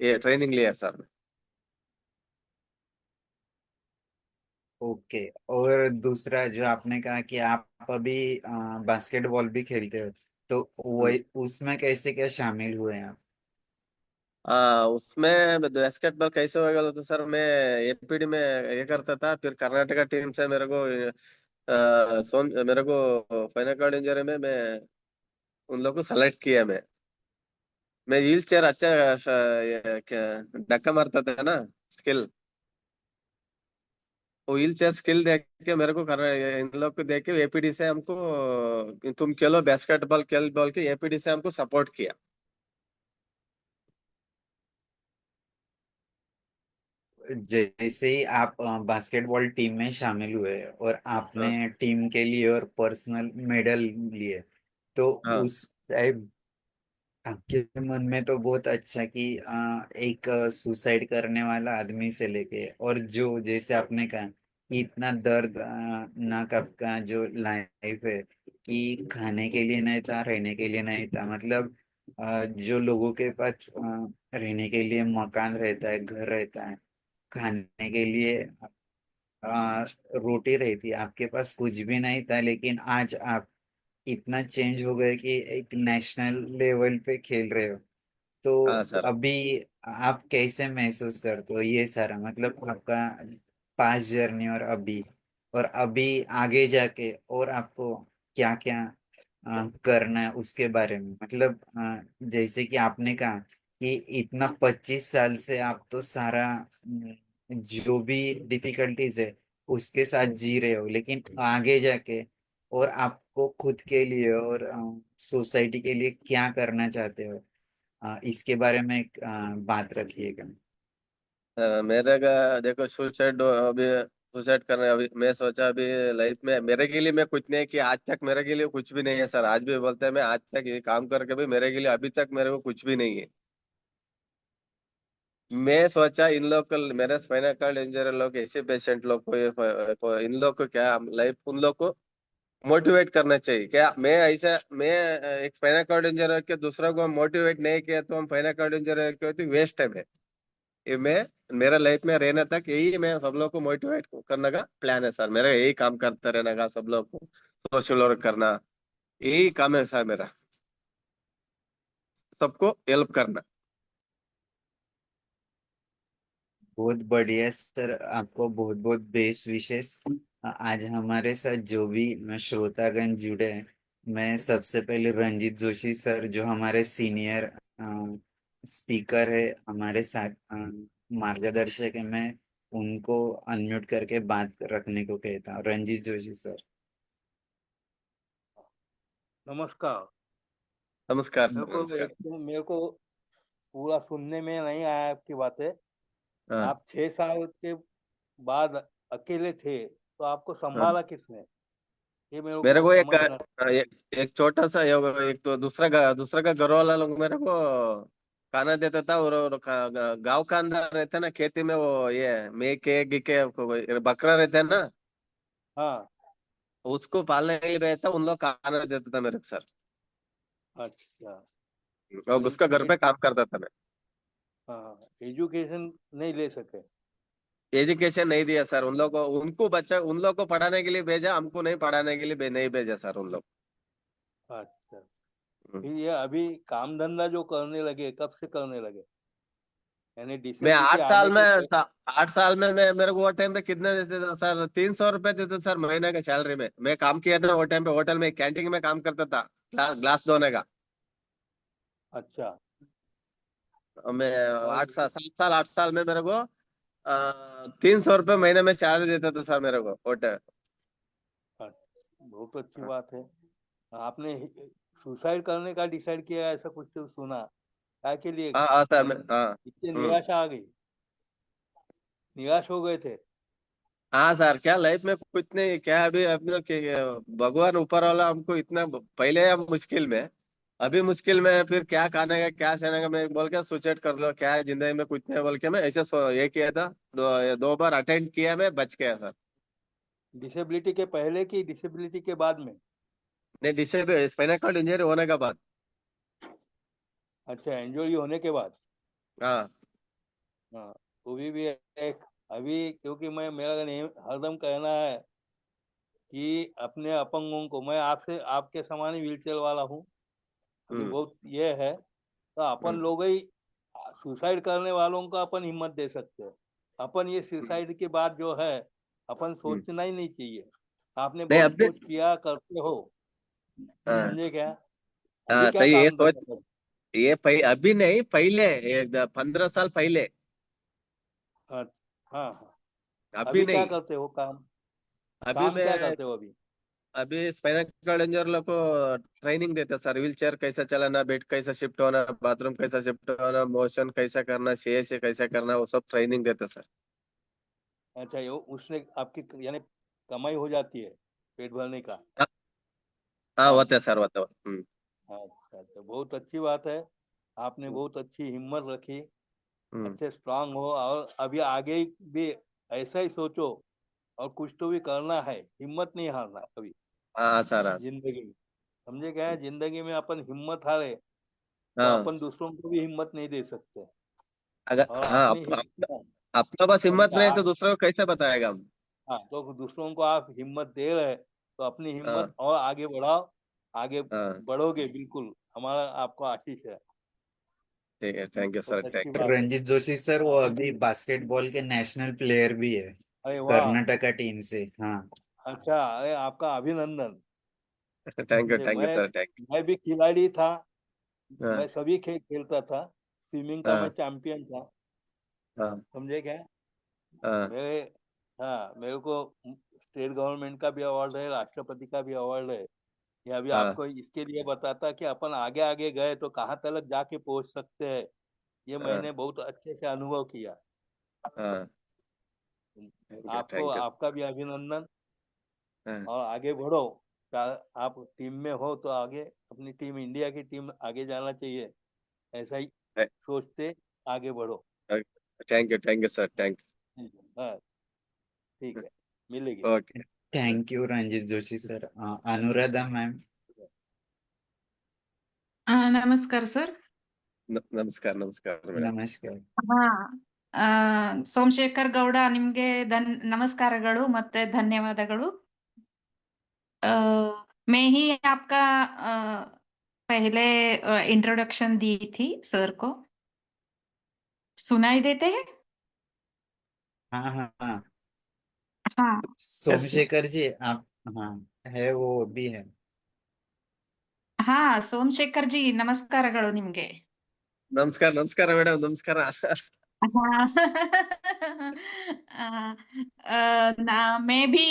ये ट्रेनिंग लिया सर मैं। ओके। और दूसरा जो आपने कहा कि आप अभी बास्केटबॉल भी खेलते हो, तो हम्म। वही उसमें कैसे क्या शामिल हुए आप? हाँ, उसमें बास्केटबॉल कैसे हो गया तो सर मैं एपीडी में ये करता था, फिर कर्नाटका टीम से मेरे को फाइनल कार्ड इंजरी में मैं उन लोग को सेलेक्ट किया मैं व्हील चेयर अच्छा धक्का मारता था ना, स्किल, वो व्हील चेयर स्किल देख के मेरे को कर इन लोग को देख के एपीडी से हमको तुम खेलो बास्केटबॉल खेल बोल के एपीडी से हमको सपोर्ट किया। जैसे ही आप बास्केटबॉल टीम में शामिल हुए और हाँ। आपने टीम के लिए और पर्सनल मेडल लिए, तो हाँ। उस टाइम आपके मन में तो बहुत अच्छा कि एक सुसाइड करने वाला आदमी से लेके, और जो जैसे आपने कहा कि इतना दर्द नाक आपका जो लाइफ है, कि खाने के लिए नहीं था, रहने के लिए नहीं था, मतलब जो लोगों के पास रहने के लिए मकान रहता है, घर रहता है, खाने के लिए रोटी रहती, आपके पास कुछ भी नहीं था, लेकिन आज आप इतना चेंज हो गए कि एक नेशनल लेवल पे खेल रहे हो। तो हाँ सर। अभी आप कैसे महसूस करते हो ये सारा, मतलब आपका पास्ट जर्नी और अभी आगे जाके और आपको क्या क्या करना है उसके बारे में, मतलब जैसे कि आपने कहा कि इतना 25 साल से आप तो सारा जो भी डिफिकल्टीज है उसके साथ जी रहे हो, लेकिन आगे जाके और आपको खुद के लिए और सोसाइटी के लिए क्या करना चाहते हो, इसके बारे में एक बात रखिएगा। मेरे का देखो सुसाइड अभी सुसाइड करने अभी मैं सोचा अभी लाइफ में मेरे के लिए मैं कुछ नहीं किया आज तक, मेरे के लिए कुछ भी नहीं है सर। आज भी बोलते हैं मैं आज तक ये काम करके भी मेरे के लिए अभी तक मेरे को कुछ भी नहीं है। मैं सोचा इन लोग को, मेरे स्पाइनल कॉर्ड इंजरी लोग, ऐसे पेशेंट लोग को इन लोग को क्या लाइफ उन लोग को मोटिवेट करना चाहिए क्या। मैं ऐसा मैं एक स्पाइनल कॉर्ड इंजरी के दूसरों को मोटिवेट नहीं किया तो हम स्पाइनल कॉर्ड इंजरी वेस्ट है। ये मैं मेरा लाइफ में रहने तक यही मैं सब लोग को मोटिवेट करने का प्लान है सर। मेरा यही काम करते रहने का, सब लोग को सोशल वर्क करना, यही काम है सर मेरा, सबको हेल्प करना। बहुत बढ़िया सर, आपको बहुत बहुत बेस्ट विशेष। आज हमारे साथ जो भी श्रोतागण जुड़े हैं, मैं सबसे पहले रंजीत जोशी सर जो हमारे सीनियर स्पीकर है, हमारे साथ मार्गदर्शक है, मैं उनको अनम्यूट करके बात रखने को कहता हूँ। रंजीत जोशी सर। नमस्कार। नमस्कार मेरे सर। को नमस्कार। एक तो मेरे को पूरा सुनने में नहीं आया आपकी बातें। हाँ आप 6 साल के बाद अकेले थे तो आपको हाँ। संभाला किसने, ये मेरे मेरे को को समझना। एक छोटा सा एक तो दूसरा का घर वाला लोग मेरे को खाना देता था। और गांव का अंदर रहते ना खेती में, वो ये मेके गिके बकरा रहते हैं ना, हाँ। उसको पालने के लिए भेजता, उन लोग खाना देता था मेरे को सर। अच्छा। और उसका घर ये पे काम करता था मैं। हाँ, एजुकेशन नहीं ले सके। एजुकेशन नहीं दिया सर उन लोग को, उनको बच्चा उन लोग को पढ़ाने के लिए भेजा, हमको नहीं पढ़ाने के लिए नहीं भेजा सर उन लोग। अच्छा। हम्म। फिर ये अभी काम धंधा जो करने लगे, कब से करने लगे, यानी मैं डिसेबिलिटी आने के 8 साल में मैं मेरे को वो टाइम पे कितने देते थे सर? 300 रुपए देते सर महीने का सैलरी में। मैं काम किया था वो टाइम पे होटल में, कैंटीन में काम करता था, ग्लास धोने का। अच्छा। और मैं और 8 साल में मेरे को 300 रुपये महीने में सैलरी देता था सर मेरे को होटल। बहुत अच्छी बात है। आपने सुसाइड करने का डिसाइड किया, ऐसा कुछ तो सुना, क्या के लिए, हाँ हाँ सर, मैं यानी हाँ। इतनी हम्म। निराशा आ गई, निराश हो गए थे। हाँ सर, क्या लाइफ में कुछ नहीं, क्या अभी अपने भगवान ऊपर वाला हमको इतना पहले हम मुश्किल में, अभी मुश्किल में, फिर क्या खाने का क्या सहने का मैं बोल के सुसाइड कर लो, क्या है जिंदगी में कुछ नहीं बोल के मैं ऐसे ये किया था। दो बार अटेंड किया, मैं बच गया सर। डिसेबिलिटी के पहले की डिसेबिलिटी के बाद में? नहीं, डिसेबल स्पाइनल कॉर्ड इंजरी होने के बाद। अच्छा, इंजरी होने के बाद। हाँ हाँ, तो भी एक, अभी क्योंकि मैं, मेरा नहीं हरदम कहना है कि अपने अपंगों को, मैं आपसे आपके समान ही व्हीलचेयर वाला हूँ, अभी हम्म बहुत ये है, तो अपन हम्म लोग ही सुसाइड करने वालों को अपन हिम्मत दे सकते हैं। अपन ये हम्म सुसाइड के बाद जो है, अपन हम्म। सोचना ही नहीं चाहिए। आपने नहीं बहुत अभी, कुछ किया, करते हो, हाँ समझे क्या? अभी हाँ क्या सही है, ये काम सोच, करते हो? अभी नहीं, पहले 15 साल पहले। हाँ हाँ हाँ। अभी अभी क्या नहीं। करते हो काम, अभी काम क्या मैं करते हो अभी? अभी स्पाइनल कॉर्ड इंजर लोग को ट्रेनिंग देते सर। व्हील चेयर कैसा चलाना, बेड कैसा शिफ्ट होना, बाथरूम कैसा शिफ्ट होना, मोशन कैसा करना, से कैसा करना, वो सब ट्रेनिंग देते सर। अच्छा, ये उसने आपकी यानी कमाई हो जाती है पेट भरने का? हाँ हाँ, हाँ। होते हैं सर, होते हैं। अच्छा अच्छा, बहुत अच्छी बात है। आपने हम्म बहुत अच्छी हिम्मत रखी, हम्म। अच्छे स्ट्रांग हो, और अभी आगे भी ऐसा ही सोचो, और कुछ तो भी करना है, हिम्मत नहीं हारना कभी हाँ हाँ सर, हाँ जिंदगी में। समझे क्या है, जिंदगी में अपन हिम्मत हारे तो हाँ। अपन दूसरों को भी हिम्मत नहीं दे सकते। अगर और हाँ अपनी अपना बस हिम्मत क्षमता नहीं तो दूसरों को कैसे बताएगा हम? हाँ, तो दूसरों को आप हिम्मत दे रहे हैं, तो अपनी हाँ हिम्मत और आगे बढ़ाओ, आगे हाँ बढ़ोगे बिल्कुल, हमारा आपको आशीष है। ठीक है, थैंक यू बहुत सर, अच्छी थैंक बात है। रंजीत जोशी सर वो हाँ, अभी बास्केटबॉल के नेशनल प्लेयर भी है, अरे वाह, कर्नाटका टीम से। हाँ। अच्छा, अरे आपका अभिनंदन। यू समझे, थैंक यू मैं सर, थैंक मैं भी खिलाड़ी था, यू। हाँ मैं सभी खेल खेलता था, स्विमिंग का मैं हाँ चैंपियन था। हाँ समझे क्या? हाँ मेरे हाँ, मेरे को स्टेट गवर्नमेंट का भी अवार्ड है, राष्ट्रपति का भी अवार्ड है। ये अभी हाँ आपको इसके लिए बताता कि अपन आगे आगे गए तो कहाँ तक जाके पहुंच सकते हैं, ये हाँ मैंने बहुत अच्छे से अनुभव किया। हाँ, आपको, थैंक यू। आपका भी अभिनंदन, हाँ और आगे बढ़ो। आप टीम में हो तो आगे अपनी टीम, इंडिया की टीम आगे जाना चाहिए, ऐसा ही सोचते आगे बढ़ो। थैंक यू सर, थैंक हाँ, ठीक है, मिलेगी। You. Okay. Thank you Ranjeet Joshi sir. Anuradha ma'am. नमस्कार सर. नमस्कार, नमस्कार ಮೇಡಮ್. ನಮಸ್ಕಾರ. ಹಾ, ಸೋಮಶೇಖರ್ ಗೌಡ ನಿಮ್ಗೆ ನಮಸ್ಕಾರಗಳು ಮತ್ತೆ ಧನ್ಯವಾದಗಳು. मैं ही आपका पहले इंट्रोडक्शन दी थी सर को. सुनाई देते हैं? हाँ हाँ हाँ, हाँ, सोमशेखर जी आप। हाँ, है वो भी है। ಹಾ, ಸೋಮಶೇಖರ್ ಜಿ ನಮಸ್ಕಾರಗಳು ನಿಮ್ಗೆ. ನಮಸ್ಕಾರ, ನಮಸ್ಕಾರ ಮೇಡಮ್, ನಮಸ್ಕಾರ. हाँ मैं भी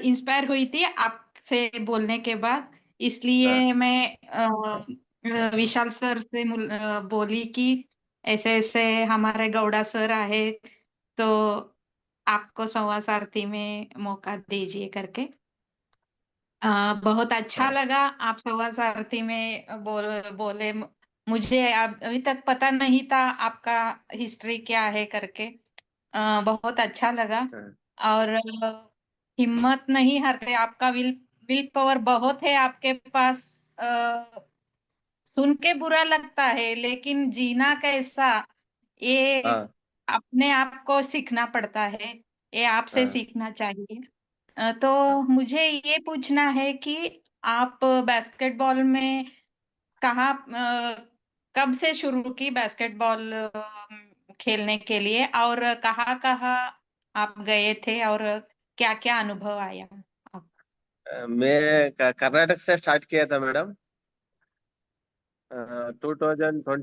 इंस्पायर हुई थी आपसे बोलने के बाद, इसलिए मैं विशाल सर से बोली कि ऐसे ऐसे हमारे गौड़ा सर आए तो आपको संवाद सारथी में मौका दीजिए करके. बहुत अच्छा लगा आप संवाद सारथी में बोले. मुझे अभी तक पता नहीं था आपका हिस्ट्री क्या है करके. बहुत अच्छा लगा. और हिम्मत नहीं हारते, आपका विल पावर बहुत है आपके पास. सुन के बुरा लगता है लेकिन जीना कैसा, ये हाँ अपने आप को सीखना पड़ता है, ये आपसे हाँ सीखना चाहिए. तो मुझे ये पूछना है कि आप बास्केटबॉल में कहाँ कब से शुरू की बास्केटबॉल खेलने के लिए, और कहाँ कहाँ आप गए थे और क्या क्या अनुभव आया आप. मैं कर्नाटक से स्टार्ट किया था मैडम, 2022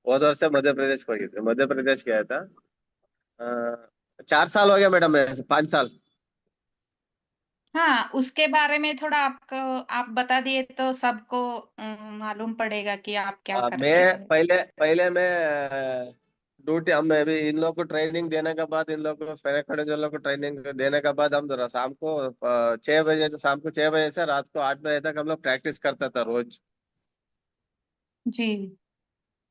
ಹೋದ ವರ್ಷ मध्य प्रदेश को ಹೋಗಿದ್ದೆ, मध्य प्रदेश गया था. 4 साल हो गया मैडम, 5 साल. हाँ, उसके बारे में थोड़ा आपको आप बता दिए तो सबको मालूम पड़ेगा कि आप क्या करते मैं हैं. पहले पहले मैं ड्यूटी, हम अभी इन लोग को ट्रेनिंग देने के बाद, इन लोग को पैराखड़े लोग को ट्रेनिंग देने के बाद हम जरा शाम को 6 बजे से, शाम को 6 बजे से रात को 8 बजे तक हम लोग प्रैक्टिस करता था रोज. जी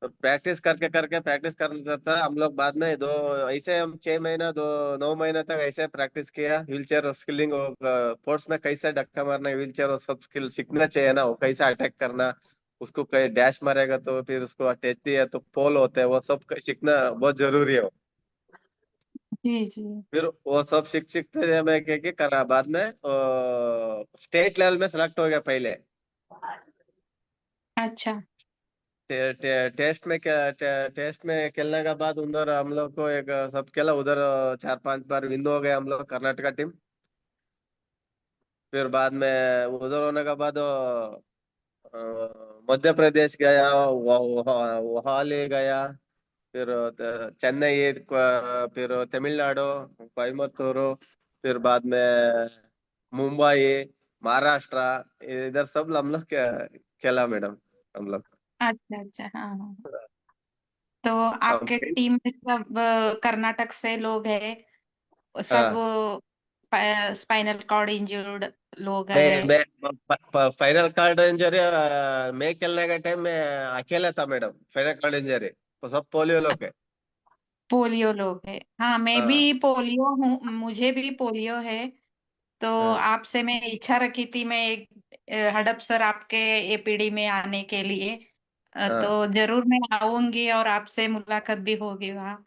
तो प्रैक्टिस करके करके प्रैक्टिस करता था हम लोग. बाद में दो ऐसे हम 6 महीना, 9 महीने तक ऐसे प्रैक्टिस किया. व्हील चेयर स्किलिंग, स्पोर्ट्स में कैसे धक्का मारना है, व्हील चेयर और सब स्किल सीखना चाहिए ना, वो कैसे अटैक करना, उसको कहीं डैश मारेगा तो फिर उसको अटैच दिया तो पोल होता है, वो सब सीखना बहुत जरूरी है. जी जी. फिर वो सब सीखते मैं क्या करा, बाद में स्टेट लेवल में सेलेक्ट हो गया पहले. अच्छा टेस्ट में क्या, टेस्ट में खेलने के बाद उधर हम लोग को एक सब खेला उधर, 4-5 बार विन हो गए हम लोग, कर्नाटका टीम. फिर बाद में उधर होने के बाद मध्य प्रदेश गया, वहां ले गया. फिर चेन्नई, फिर तमिलनाडु, कोयम्बतूर, फिर बाद में मुंबई, महाराष्ट्र, इधर सब हम लोग खेला मैडम, हम लोग. अच्छा अच्छा. हाँ हाँ. तो हम आपके टीम में सब कर्नाटक से लोग हैं, सब हाँ, स्पाइनल कॉर्ड इंजर्ड लोग हैं. मैं फाइनल कार्ड इंजरी, मैं खेलने का टाइम में अकेला था मैडम. फाइनल कार्ड इंजरी तो सब पोलियो लोग है. पोलियो लोग हैं. हाँ, मैं भी हाँ पोलियो हूँ, मुझे भी पोलियो है. तो हाँ आपसे मैं इच्छा रखी थी, मैं एक हडप सर आपके एपीडी में आने के लिए. हाँ तो जरूर मैं आऊंगी और आपसे मुलाकात भी होगी वहाँ।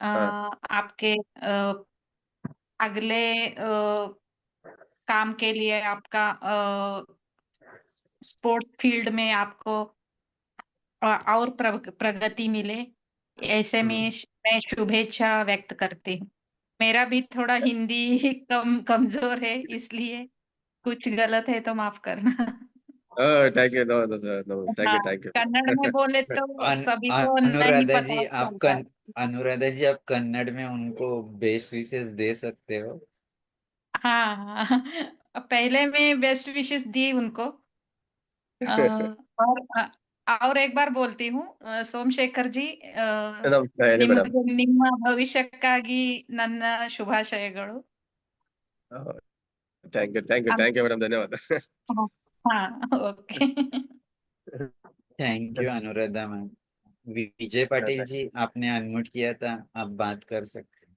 हाँ आपके अगले काम के लिए आपका स्पोर्ट्स फील्ड में आपको और प्रगति मिले, ऐसे में मैं शुभेच्छा व्यक्त करती हूँ। मेरा भी थोड़ा हिंदी कमजोर है, इसलिए कुछ गलत है तो माफ करना। Thank you, no no no, हाँ, थैंक कन्नड़ में बोले यू। तो सभी को नहीं अनुराधा जी पता आप चलता। अनुराधा जी आप कन्नड़ में उनको बेस्ट विशेष दे सकते हो। हाँ, हाँ। पहले मैं बेस्ट विशेस दी उनको। और और एक बार बोलती हूँ, ಸೋಮಶೇಖರ್ जी, ಹೇಳಿ ಮೇಡಮ್. ನಿಮ್ಮ ಭವಿಷ್ಯಕ್ಕಾಗಿ ನನ್ನ ಶುಭಾಶಯಗಳು. ಥ್ಯಾಂಕ್ ಯು ಮೇಡಮ್, ಧನ್ಯವಾದ. हाँ, okay. Thank you Anuradha ma'am. Vijay Patil ji आपने अनम्यूट किया था, आप बात कर सकते हैं।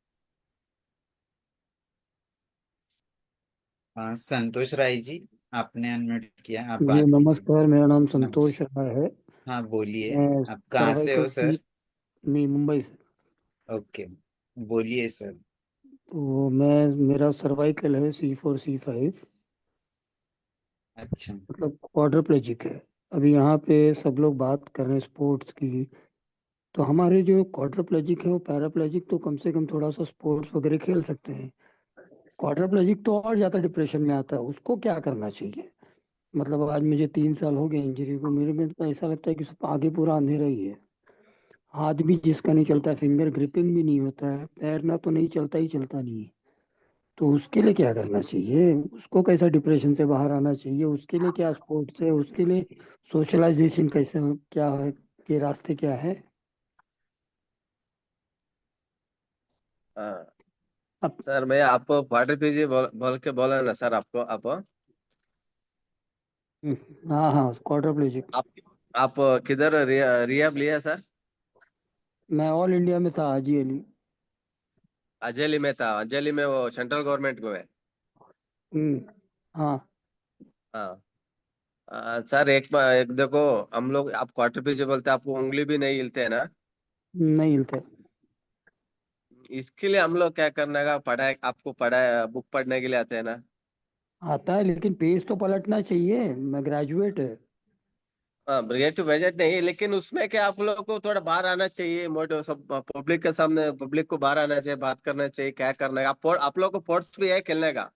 हाँ, संतोष राय जी आपने अनम्यूट किया, आप जी बात कीजिए। नमस्कार, मेरा नाम नमस्कार। संतोष राय है। हाँ बोलिए, मैं आप कहाँ से हो सर्वाइकल सर? की मैं मुंबई से। ओके, बोलिए सर। तो मेरा सर्वाइकल है C4 C5, अच्छा, मतलब क्वाड्रिप्लेजिक है। अभी यहाँ पे सब लोग बात कर रहे हैं स्पोर्ट्स की, तो हमारे जो क्वाड्रिप्लेजिक है वो पैराप्लेजिक तो कम से कम थोड़ा सा स्पोर्ट्स वगैरह खेल सकते हैं। क्वाड्रिप्लेजिक तो और ज़्यादा डिप्रेशन में आता है, उसको क्या करना चाहिए? मतलब आज मुझे 3 साल हो गए इंजरी को, मेरे में तो ऐसा लगता है कि सब आगे पूरा अंधेरा ही है। हाथ भी जिसका नहीं चलता है, फिंगर ग्रिपिंग भी नहीं होता है, पैर ना तो नहीं चलता ही चलता नहीं है। तो उसके लिए क्या करना चाहिए? उसको कैसा डिप्रेशन से बाहर आना चाहिए? उसके लिए क्या स्पोर्ट्स है? उसके लिए सोशलाइजेशन कैसे क्या है, के रास्ते क्या है? हाँ अब सर, मैं आपको वाटर पीजिए बोल के बोला ना सर, आपको हाँ हाँ, क्वाड्रिप्लेजिक। आप आप किधर रियाब लिया सर? मैं ऑल इंडिया में था, हाजी अली। अजली में था, अजली में वो सेंट्रल गवर्नमेंट को है। हाँ, हाँ सर, एक देखो, हम लोग आप क्वार्टर पीछे बोलते हैं, आपको उंगली भी नहीं हिलते है ना? नहीं हिलते। इसके लिए हम लोग क्या करना है, पढ़ाई, आपको पढ़ाई बुक पढ़ने के लिए आते हैं ना? आता है लेकिन पेज तो पलटना चाहिए, मैं ग्रेजुएट है। हाँ, ब्रिगेड टू बजट नहीं, लेकिन उसमें क्या आप लोगों को थोड़ा बाहर आना चाहिए, मोटो सब पब्लिक के सामने, पब्लिक को बाहर आना चाहिए, बात करना चाहिए, क्या करना है। आप लोग को पोर्ट्स भी है खेलने का?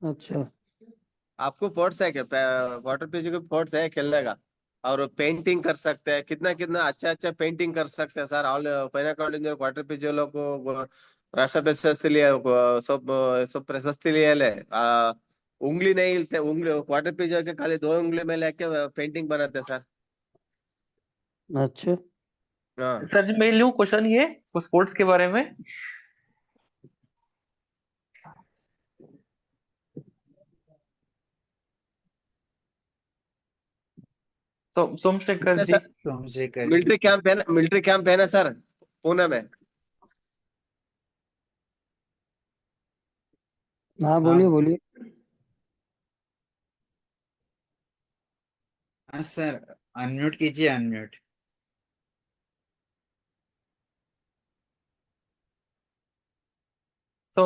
अच्छा। आपको पोर्ट्स है क्या? वाटर पिच के पोर्ट्स है खेलने का? और पेंटिंग कर सकते हैं, कितना कितना अच्छा अच्छा पेंटिंग कर सकते हैं sir. All fine accounting quarter pitch लोग राष्ट्र प्रशस्ति लिए, सब सब प्रशस्ति लिए ले उंगली नहीं हिलते, उंगली क्वार्टर पिच के खाली 2 उंगली में लेके पेंटिंग बनाते सर। अच्छा। हाँ सर जी मैं लूँ क्वेश्चन ये स्पोर्ट्स के बारे में। सोमशेखर जी। सर, सोमशेखर जी। मिलिट्री कैंप है ना सर, पुणे में? हाँ बोलिए हाँ बोलिए। हाँ सर, अनम्यूट कीजिए, अनम्यूट। ಸೊ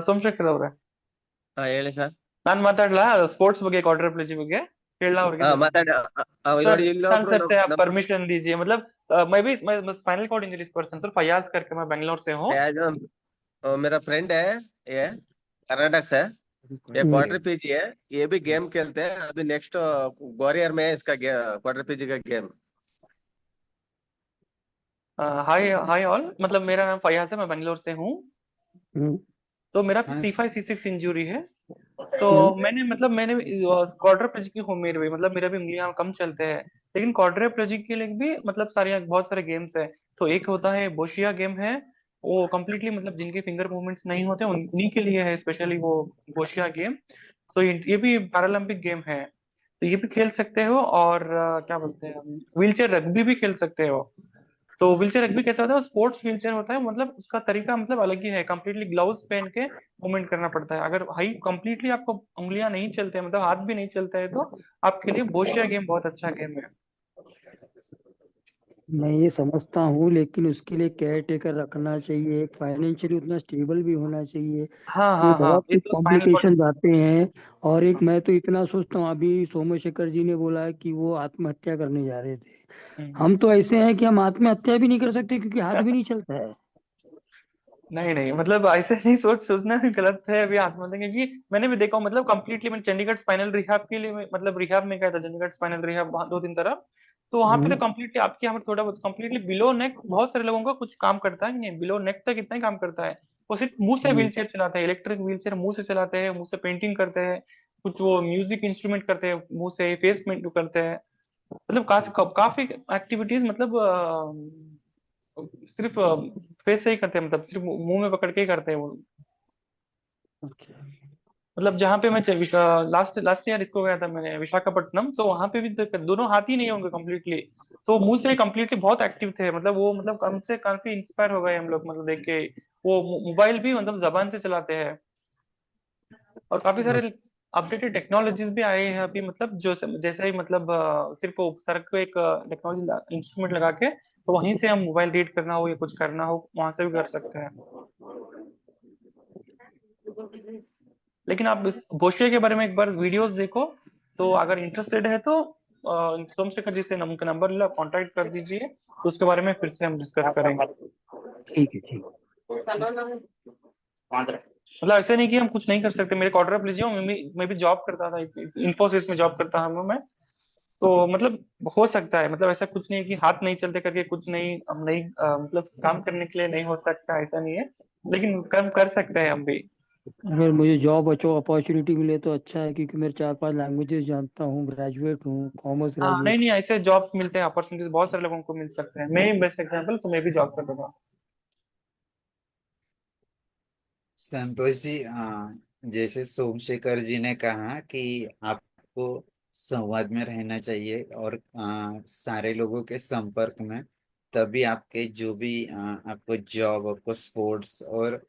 ಸೋಮಶೇಖರ್ ಅವ್ರೆ, हाँ ಹೇಳಿ ಸರ್. ನಾನ್ ಮಾತಾಡ್ಲಾ ಸ್ಪೋರ್ಟ್ಸ್ ಬಗ್ಗೆ ಕ್ವಾಡ್ರಿಪ್ಲೆಜಿ ಬಗ್ಗೆ ಹೇಳ ಅವ್ರಿಗೆ? ಮಾತಾಡಿ. सर ನೋಡಿ सर ಇಲ್ಲೊಬ್ರು सर से आप ನಮ್ಮ परमिशन दीजिए, मतलब मैं spinal cord injuries person sir, Fayaz करके मैं बेंगलोर से हूँ। मेरा फ्रेंड है, ये कर्नाटक से, ये क्वार्टर पिच है, ये भी गेम खेलते हैं। अभी नेक्स्ट ग्वालियर में है इसका क्वार्टर पिच का गेम. हाय हाय ऑल, मतलब मेरा नाम फयाज है, मैं बेंगलोर से हूँ। हम्म, तो मेरा हाँ C5 C6 इंजरी है। तो हम्म, मैंने क्वाड्रिप्लेजिक की हूँ, मेरे भी मतलब मेरा भी उंगलियां कम चलते हैं। लेकिन क्वाड्रिप्लेजिक के लिए भी मतलब सारे बहुत सारे गेम्स है। तो एक होता है बोशिया गेम है, वो कम्प्लीटली मतलब जिनके फिंगर मूवमेंट्स नहीं होते उन्हीं के लिए है स्पेशली वो बोशिया गेम। तो ये भी पैरालंपिक गेम है, तो ये भी खेल सकते हो। और क्या बोलते हैं, व्हील चेयर रग्बी भी खेल सकते हो। तो व्हीलचेयर रग्बी कैसा होता है, स्पोर्ट्स व्हीलचेयर होता है, मतलब उसका तरीका मतलब अलग ही है, कंप्लीटली ग्लव्स पहन के मूवमेंट करना पड़ता है। अगर हाई कंप्लीटली आपको उंगलियां नहीं चलते हैं, मतलब हाथ भी नहीं चलता है, तो आपके लिए बोशिया गेम बहुत अच्छा गेम है। मैं ये समझता हूँ, लेकिन उसके लिए केयर टेकर रखना चाहिए, एक फाइनेंशियली उतना स्टेबल भी होना चाहिए। हाँ ये हाँ हाँ, बहुत ये कुछ तो स्पाइनल कॉर्ड। कॉम्प्लिकेशन आते हैं। और एक मैं तो इतना सोचता हूँ, अभी सोमशेखर जी ने बोला कि वो आत्महत्या करने जा रहे थे। हम तो ऐसे हैं कि हम आत्महत्या भी नहीं कर सकते क्योंकि हाथ भी नहीं चलता है। नहीं नहीं, मतलब ऐसे नहीं सोचना भी गलत है अभी आत्महत्या, क्योंकि मैंने भी देखा हूँ, मतलब कंप्लीटली मैंने चंडीगढ़ स्पाइनल रिहैब के लिए मतलब रिहैब में गया था, चंडीगढ़ स्पाइनल रिहैब वहाँ 2 3 तरफ। तो वहां पे तो हम्म। कंप्लीटली आपके यहाँ पर थोड़ा बहुत कंप्लीटली बिलो नेक बहुत सारे लोगों का कुछ काम करता है नहीं, बिलो नेक तक इतना ही काम करता है। वो सिर्फ मुंह से हम्म। व्हील चेयर चलाते हैं, इलेक्ट्रिक व्हील चेयर मुंह से चलाते हैं, मुंह से पेंटिंग करते हैं, कुछ वो म्यूजिक इंस्ट्रूमेंट करते हैं मुंह से, फेस पेंट करते हैं। मतलब काफी एक्टिविटीज, मतलब सिर्फ फेस से ही करते हैं, मतलब सिर्फ मुंह में पकड़ के ही करते हैं वो। अच्छा। मतलब जहाँ पे मैं लास्ट लास्ट ईयर इसको गया था मैंने विशाखापट्टनम, तो वहां पे भी दोनों हाथ ही नहीं होंगे कम्प्लीटली, तो मुंह से कम्प्लीटली बहुत एक्टिव थे, मतलब वो मतलब हमसे काफी इंस्पायर हो गए हम लोग, मतलब देख के। वो मोबाइल भी मतलब जबान से चलाते हैं, और काफी सारे अपडेटेड टेक्नोलॉजीज भी आए हैं अभी, मतलब जो जैसे ही मतलब सिर्फ वो सर को एक टेक्नोलॉजी इंस्ट्रूमेंट लगा के, तो वहीं से हम मोबाइल रीड करना हो या कुछ करना हो वहां से भी कर सकते हैं। लेकिन आप इस बोशिया के बारे में एक बार वीडियोस देखो, तो अगर इंटरेस्टेड है तो सोमशेखर जी से उनका नंबर ला कांटेक्ट कर दीजिए, तो उसके बारे में फिर से हम डिस्कस करेंगे। ठीक है, ठीक। मतलब ऐसे नहीं कि हम कुछ नहीं कर सकते, मेरे क्वार्टर ऑफ लीजिए, मैं भी जॉब करता था, इंफोसिस में जॉब करता हूँ मैं। तो मतलब हो सकता है, मतलब ऐसा कुछ नहीं है कि हाथ नहीं चलते करके कुछ नहीं, हम नहीं मतलब काम करने के लिए नहीं हो सकता, ऐसा नहीं है, लेकिन काम कर सकते हैं हम भी। अगर मुझे जॉब अपॉर्चुनिटी मिले तो अच्छा है, क्योंकि मैं 4 5 लैंग्वेजेस जानता हूँ, ग्रेजुएट हूँ, कॉमर्स हाँ नहीं ग्रेजुएट। नहीं, ऐसे जॉब मिलते हैं, अपॉर्चुनिटीज बहुत सारे लोगों को मिल सकते हैं, मैं बेस्ट एग्जांपल, तो मैं भी जॉब करता था। संतोष जी, जैसे सोमशेखर जी ने कहा कि आपको संवाद में रहना चाहिए और सारे लोगों के संपर्क में, तभी आपके जो भी आपको जॉब, आपको स्पोर्ट्स और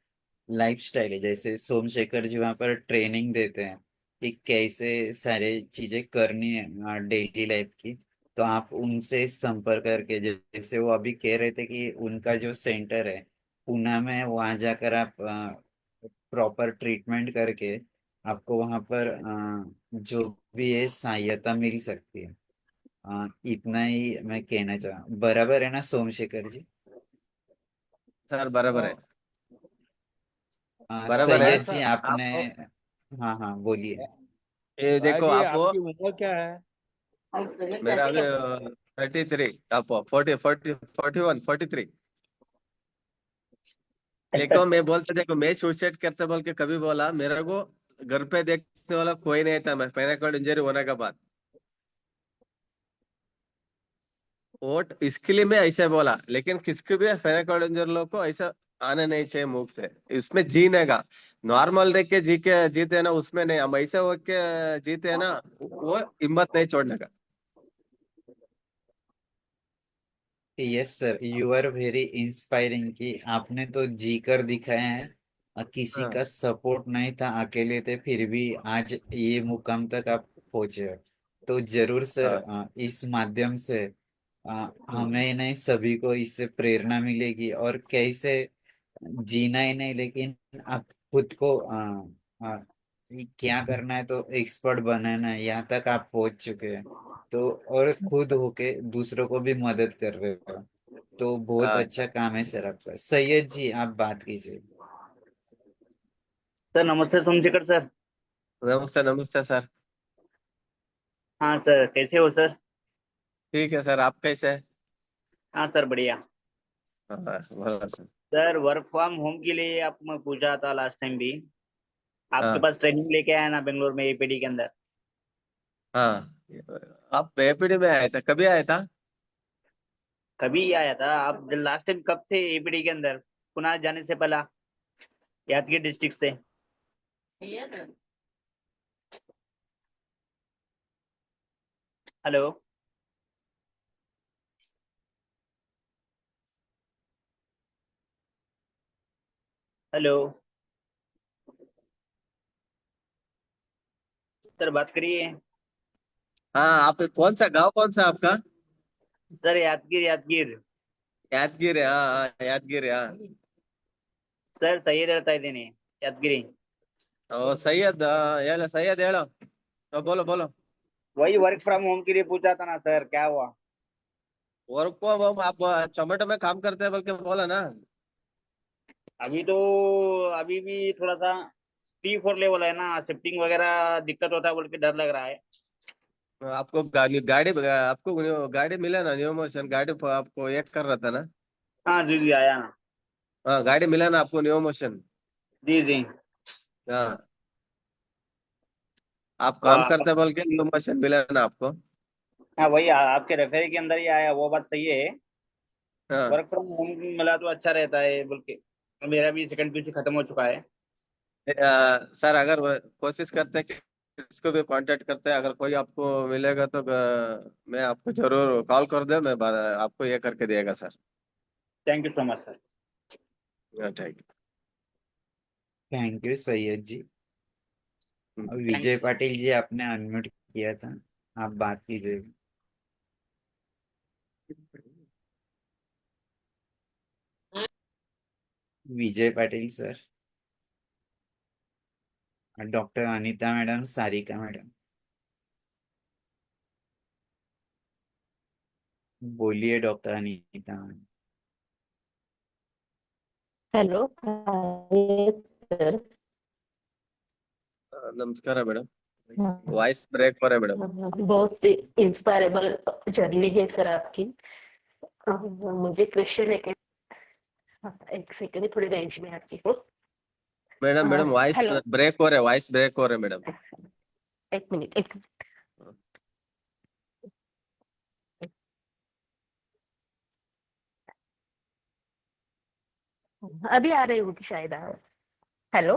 लाइफस्टाइल है, जैसे सोमशेखर जी वहाँ पर ट्रेनिंग देते हैं कि कैसे सारे चीजें करनी है डेली लाइफ की। तो आप उनसे संपर्क करके, जैसे वो अभी कह रहे थे कि उनका जो सेंटर है पुणे में, वहाँ जाकर आप प्रॉपर ट्रीटमेंट करके आपको वहाँ पर जो भी है सहायता मिल सकती है। इतना ही मैं कहना चाह, बराबर है ना सोमशेखर जी? सर बराबर है, बराबर है। हाँ सैयद जी, सर। आपने। तो हाँ हाँ, बोलिए। ये भाई देखो जी, आप, आपकी उम्र क्या है? मेरा अभी 33, आप 40 41 43। देखो मैं बोलता, देखो मैं सुसाइड करते बोल के कभी बोला मेरे को घर पे देखने वाला कोई नहीं था, मैं स्पाइनल कॉर्ड इंजरी होने के बाद। वोट इसके लिए मैं ऐसे बोला, लेकिन किसको भी स्पाइनल कॉर्ड इंजरी लोग को ऐसा आने नहीं चाहिए मुख से, इसमें जीने का नॉर्मल रह के जीते ना, उसमें नहीं, हम ऐसे होके जीते हैं ना, वो हिम्मत नहीं छोड़ने का। Yes sir, you are very inspiring कि आपने तो जी कर दिखाया है। किसी हाँ का सपोर्ट नहीं था, अकेले थे, फिर भी आज ये मुकाम तक आप पहुंचे हो। तो जरूर सर, हाँ। इस माध्यम से हम्म। हमें नहीं, सभी को इससे प्रेरणा मिलेगी और कैसे जीना ही नहीं, लेकिन आप खुद को ये क्या करना है, तो एक्सपर्ट बनाना है, यहाँ तक आप पहुंच चुके हैं। तो और खुद होके दूसरों को भी मदद कर रहे हो, तो बहुत हाँ अच्छा काम है सर आपका। सैयद जी, आप बात कीजिए। सर नमस्ते सोमशेखर सर। नमस्ते नमस्ते सर। हाँ सर, कैसे हो सर? ठीक है सर, आप कैसे हैं? हाँ सर, बढ़िया। हाँ बोला sir. Sir work from home के लिए आप मैं पूछा था लास्ट टाइम भी, आपके हाँ पास ट्रेनिंग लेके आया ना बेंगलोर में एपीडी के अंदर। हाँ, आप एपीडी में आया था, कभी आया था? कभी आया था आप? लास्ट टाइम कब थे एपीडी के अंदर? पुणे जाने से पहला, यादगीर डिस्ट्रिक्ट से। हेलो। हेलो सर, बात करिए। हाँ, आप कौन सा गांव, कौन सा आपका? सर यादगीर यादगीर यादगिरी यादगिरी सर सैयद ಹೇಳ್ತಾ ಇದ್ದೀನಿ यादगिरी ओ सैयद ಹೇಳ सैयद ಹೇಳು बोलो बोलो वही वर्क फ्रॉम होम के लिए पूछा था ना सर क्या हुआ वर्क फ्रॉम होम आप जोमेटो में काम करते हैं बोल के बोला ना। अभी तो अभी भी थोड़ा सा T4 लेवल है ना शिफ्टिंग वगैरह दिक्कत होता है बोल के डर लग रहा है आपको आपको गाड़ी मिला ना, न्यू मोशन गाड़ी आपको एक कर रहा था ना। हाँ जी जी आया ना हाँ गाड़ी मिला ना आपको, न्यू मोशन। जी जी हाँ आप काम करते बोल के न्यू मोशन मिला ना आपको। हाँ वही आपके रेफरी के अंदर ही आया वो बात सही है हाँ वर्क फ्रॉम होम मिला तो अच्छा रहता है बोल के मेरा भी सेकंड पीसी खत्म हो चुका है सर अगर कोशिश करते हैं कि इसको भी कांटेक्ट करते हैं, अगर कोई आपको मिलेगा तो मैं आपको जरूर कॉल कर दे, मैं आपको ये करके देगा sir. Thank you so much sir thank thank you Syed ji. You. और विजय पाटिल जी आपने अनम्यूट किया था, आप बात कीजिए। Vijay Patil sir, doctor Anita madam, Sarika madam, बोलिए doctor Anita madam. Hello, hi sir. नमस्कार मैडम, हाँ, वॉइस ब्रेक हो रहा है मैडम। बहुत इंस्पायरेबल जर्नी है सर आपकी। मुझे क्वेश्चन है कि एक सेकंड थोड़ी रेंज में आती हूँ। Madam madam voice hello, break हो रहा है, वॉइस ब्रेक हो रहा है मैडम। एक मिनट। अभी आ रही होगी शायद आप। हेलो।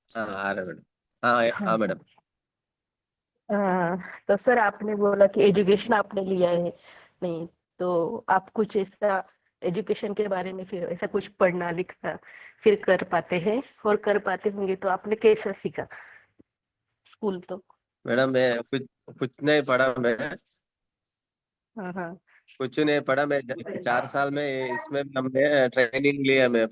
हाँ आ रहा है मैडम। हाँ हाँ हाँ हाँ। मैडम। तो सर आपने बोला कि एजुकेशन आपने लिया है, नहीं तो आप कुछ ऐसा एजुकेशन के बारे में फिर ऐसा कुछ पढ़ना लिखना फिर कर पाते हैं, और कर पाते होंगे तो आपने कैसा सीखा स्कूल तो। मैडम मैं कुछ नहीं पढ़ा, मैं हाँ हाँ। कुछ नहीं पढ़ा। मैं 4 साल में इसमें हमने ट्रेनिंग लिया, मैं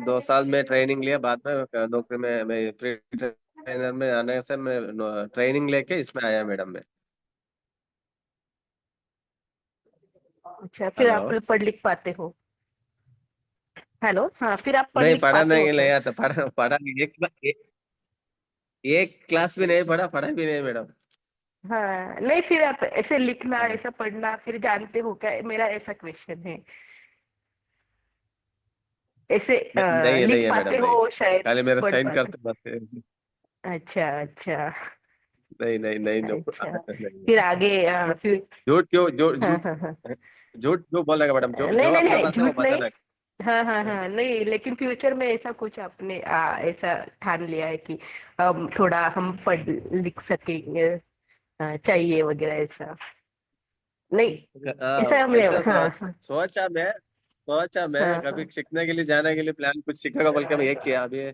2 साल में ट्रेनिंग लिया, बाद में नौकरी में मैं प्री ट्रेनर में आने से मैं ट्रेनिंग लेके इसमें आया मैडम मैं। अच्छा, फिर हेलो। आप पढ़ लिख पाते हो। हेलो, हाँ, फिर आप पढ़ नहीं लिख पढ़ा पाते हो नहीं, सर। नहीं आता, पढ़ा पढ़ा नहीं, एक क्लास भी नहीं पढ़ा, पढ़ा भी नहीं मैडम। हाँ, नहीं फिर आप ऐसे लिखना हाँ। ऐसा पढ़ना फिर जानते हो क्या, मेरा ऐसा क्वेश्चन है। ऐसे नहीं है, नहीं लिख है पाते मैडम, नहीं। हो शायद, खाली मेरे पढ़ साइन पाते। करते बस। अच्छा अच्छा। नहीं नहीं नहीं no, अच्छा, नहीं। फिर आगे फिर। झूठ क्यों, झूठ हाँ झूठ हाँ हाँ। झूठ क्यों बोलेगा मैडम, जो नहीं जो नहीं अपने नहीं, पास है वो झूठ नहीं। बताना। हाँ हाँ हाँ, नहीं लेकिन फ्यूचर में ऐसा कुछ आपने ऐसा ठान लिया है कि थोड़ा हम पढ़ लिख सकेंगे, चाहिए वगैरह ऐसा, नहीं ऐसा हमें। ऐसा हाँ हाँ सोचा मैं हाँ कभी सीखने के लिए, जाने के लिए प्लान कुछ सीखेगा बोल के मैं ये किया अभी। हाँ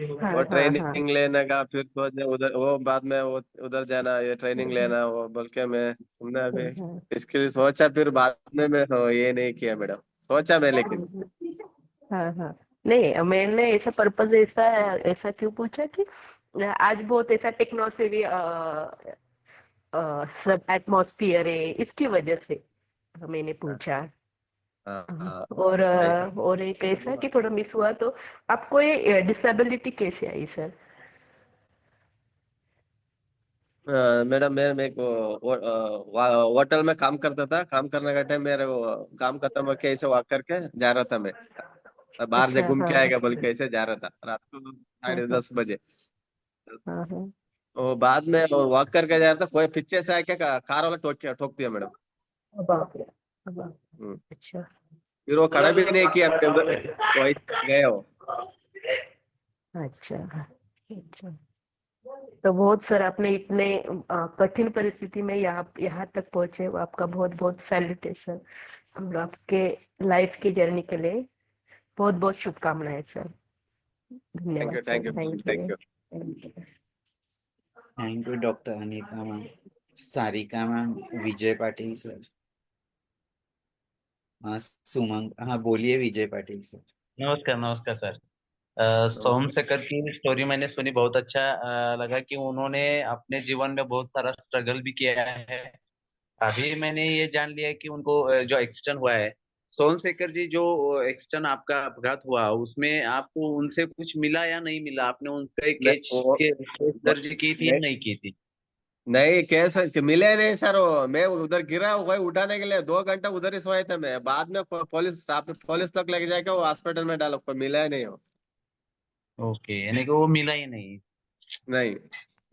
वो हाँ हाँ ट्रेनिंग लेने का, फिर सोचे उधर, वो बाद में वो उधर जाना, ये ट्रेनिंग लेना, वो बोल के मैं तुमने अभी हाँ इसके लिए सोचा, फिर बाद में मैं ये नहीं किया मैडम, सोचा मैं लेकिन। हाँ हाँ। नहीं मैंने ऐसा पर्पज ऐसा ऐसा क्यों पूछा कि आज बहुत ऐसा टेक्नोलॉजी सब एटमॉस्फेयर है, इसकी वजह से मैंने पूछा। हाँ हाँ नहीं। और एक ऐसा कि थोड़ा मिस हुआ तो आपको ये डिसेबिलिटी कैसे आई सर। मैडम मैं एक होटल में काम करता था, काम करने का टाइम मेरे वो काम खत्म होके ऐसे वॉक करके जा रहा था मैं, बाहर से अच्छा, घूम हाँ के आएगा बोल के ऐसे जा रहा था रात को हाँ साढ़े हाँ दस बजे। हाँ हाँ। वो बाद में वॉक करके जा रहा था, कोई पीछे से आके कार वाला ठोक दिया मैडम। बाप रे, बाप हम्म। रे, अच्छा फिर वो खड़ा भी नहीं किया मेरे उधर, वही गए वो। अच्छा अच्छा। तो बहुत सर आपने इतने कठिन परिस्थिति में यहाँ तक पहुंचे, वो आपका बहुत बहुत सैल्यूटेशन। हम आपके लाइफ की जर्नी के लिए बहुत बहुत शुभकामनाएं सर। थैंक धन्यवाद you sir, thank you thank thank you. You. Thank you. Thank you doctor Anita ma'am, Sarika ma'am, Vijay Patil sir. Sumang, हाँ बोलिए विजय पाटिल सर। नमस्कार नमस्कार सर। सोम नमस्कार। शेखर की स्टोरी मैंने सुनी, बहुत अच्छा लगा कि उन्होंने अपने जीवन में बहुत सारा स्ट्रगल भी किया है। अभी मैंने ये जान लिया कि उनको जो एक्सीडेंट हुआ है, सोम शेखर जी, जो एक्सीडेंट आपका अपघात हुआ उसमें आपको उनसे कुछ मिला या नहीं मिला? आपने उनसे नहीं, केस दर्ज की थी या नहीं, नहीं की थी? नहीं कैसे कि मिले नहीं सर। वो मैं उधर गिरा, वही उठाने के लिए 2 घंटा उधर ही सोए थे। मैं बाद में पुलिस स्टाफ पुलिस तक लेके जाके वो हॉस्पिटल में डाला, पर मिला ही नहीं हो। ओके, यानी कि वो मिला ही नहीं। नहीं,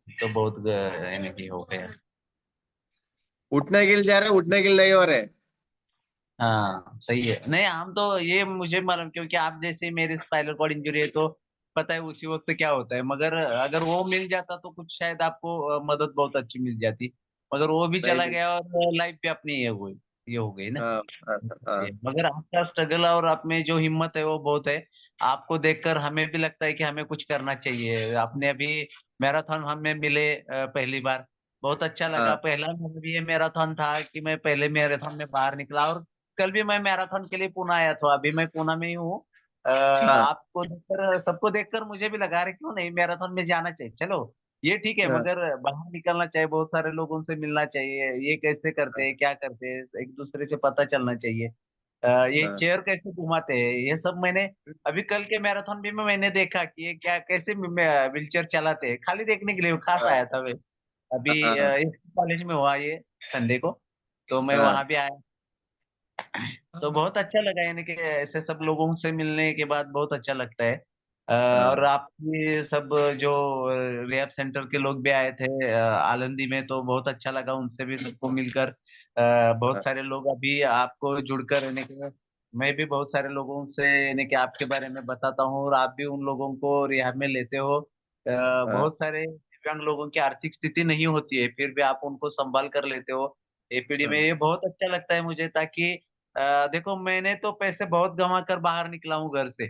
तो बहुत यानी कि हो गया। उठने के लिए जा रहे, उठने के लिए नहीं हो रहे। हाँ सही है। नहीं, हम तो ये मुझे मालूम, क्योंकि आप जैसे मेरे स्पाइनल कॉर्ड इंजरी है तो पता है उसी वक्त क्या होता है। मगर अगर वो मिल जाता तो कुछ शायद आपको मदद बहुत अच्छी मिल जाती। मगर वो भी नहीं चला मिल। गया और लाइफ पे अपनी ये हो गई ना। हाँ, हाँ, हाँ, मगर आपका स्ट्रगल और आप में जो हिम्मत है वो बहुत है। आपको देखकर हमें भी लगता है कि हमें कुछ करना चाहिए। आपने अभी मैराथन हमें मिले पहली बार, बहुत अच्छा लगा। हाँ, पहला मेरा भी ये मैराथन था कि मैं पहले मैराथन में बाहर निकला, और कल भी मैं मैराथन के लिए पुणे आया था। अभी मैं पुणे में ही हूँ। हाँ, आपको देखकर, सबको देखकर मुझे भी लगा रहा क्यों नहीं मैराथन में जाना चाहिए। चलो ये ठीक है, हाँ, मगर बाहर निकलना चाहिए, बहुत सारे लोगों से मिलना चाहिए, ये कैसे करते हैं क्या करते हैं एक दूसरे से पता चलना चाहिए। ये हाँ, चेयर कैसे घुमाते हैं ये सब मैंने अभी कल के मैराथन भी में मैंने देखा कि ये क्या कैसे व्हील चेयर चलाते हैं। खाली देखने के लिए खास हाँ, आया था मैं। अभी हाँ, इस कॉलेज में हुआ ये संडे को, तो मैं हाँ, वहां भी आया। तो बहुत अच्छा लगा, यानी कि ऐसे सब लोगों से मिलने के बाद बहुत अच्छा लगता है। और हाँ, आपके सब जो रिहैब सेंटर के लोग भी आए थे आलंदी में, तो बहुत अच्छा लगा उनसे भी सबको मिलकर। बहुत हाँ, सारे लोग अभी आपको जुड़कर, यानी कि मैं भी बहुत सारे लोगों से यानी कि आपके बारे में बताता हूँ, और आप भी उन लोगों को रिहैब में लेते हो। हाँ, बहुत सारे दिव्यांग लोगों की आर्थिक स्थिति नहीं होती है, फिर भी आप उनको संभाल कर लेते हो एपीडी में। हाँ, ये बहुत अच्छा लगता है मुझे, ताकि देखो मैंने तो पैसे बहुत कमा कर बाहर निकला हूँ घर से।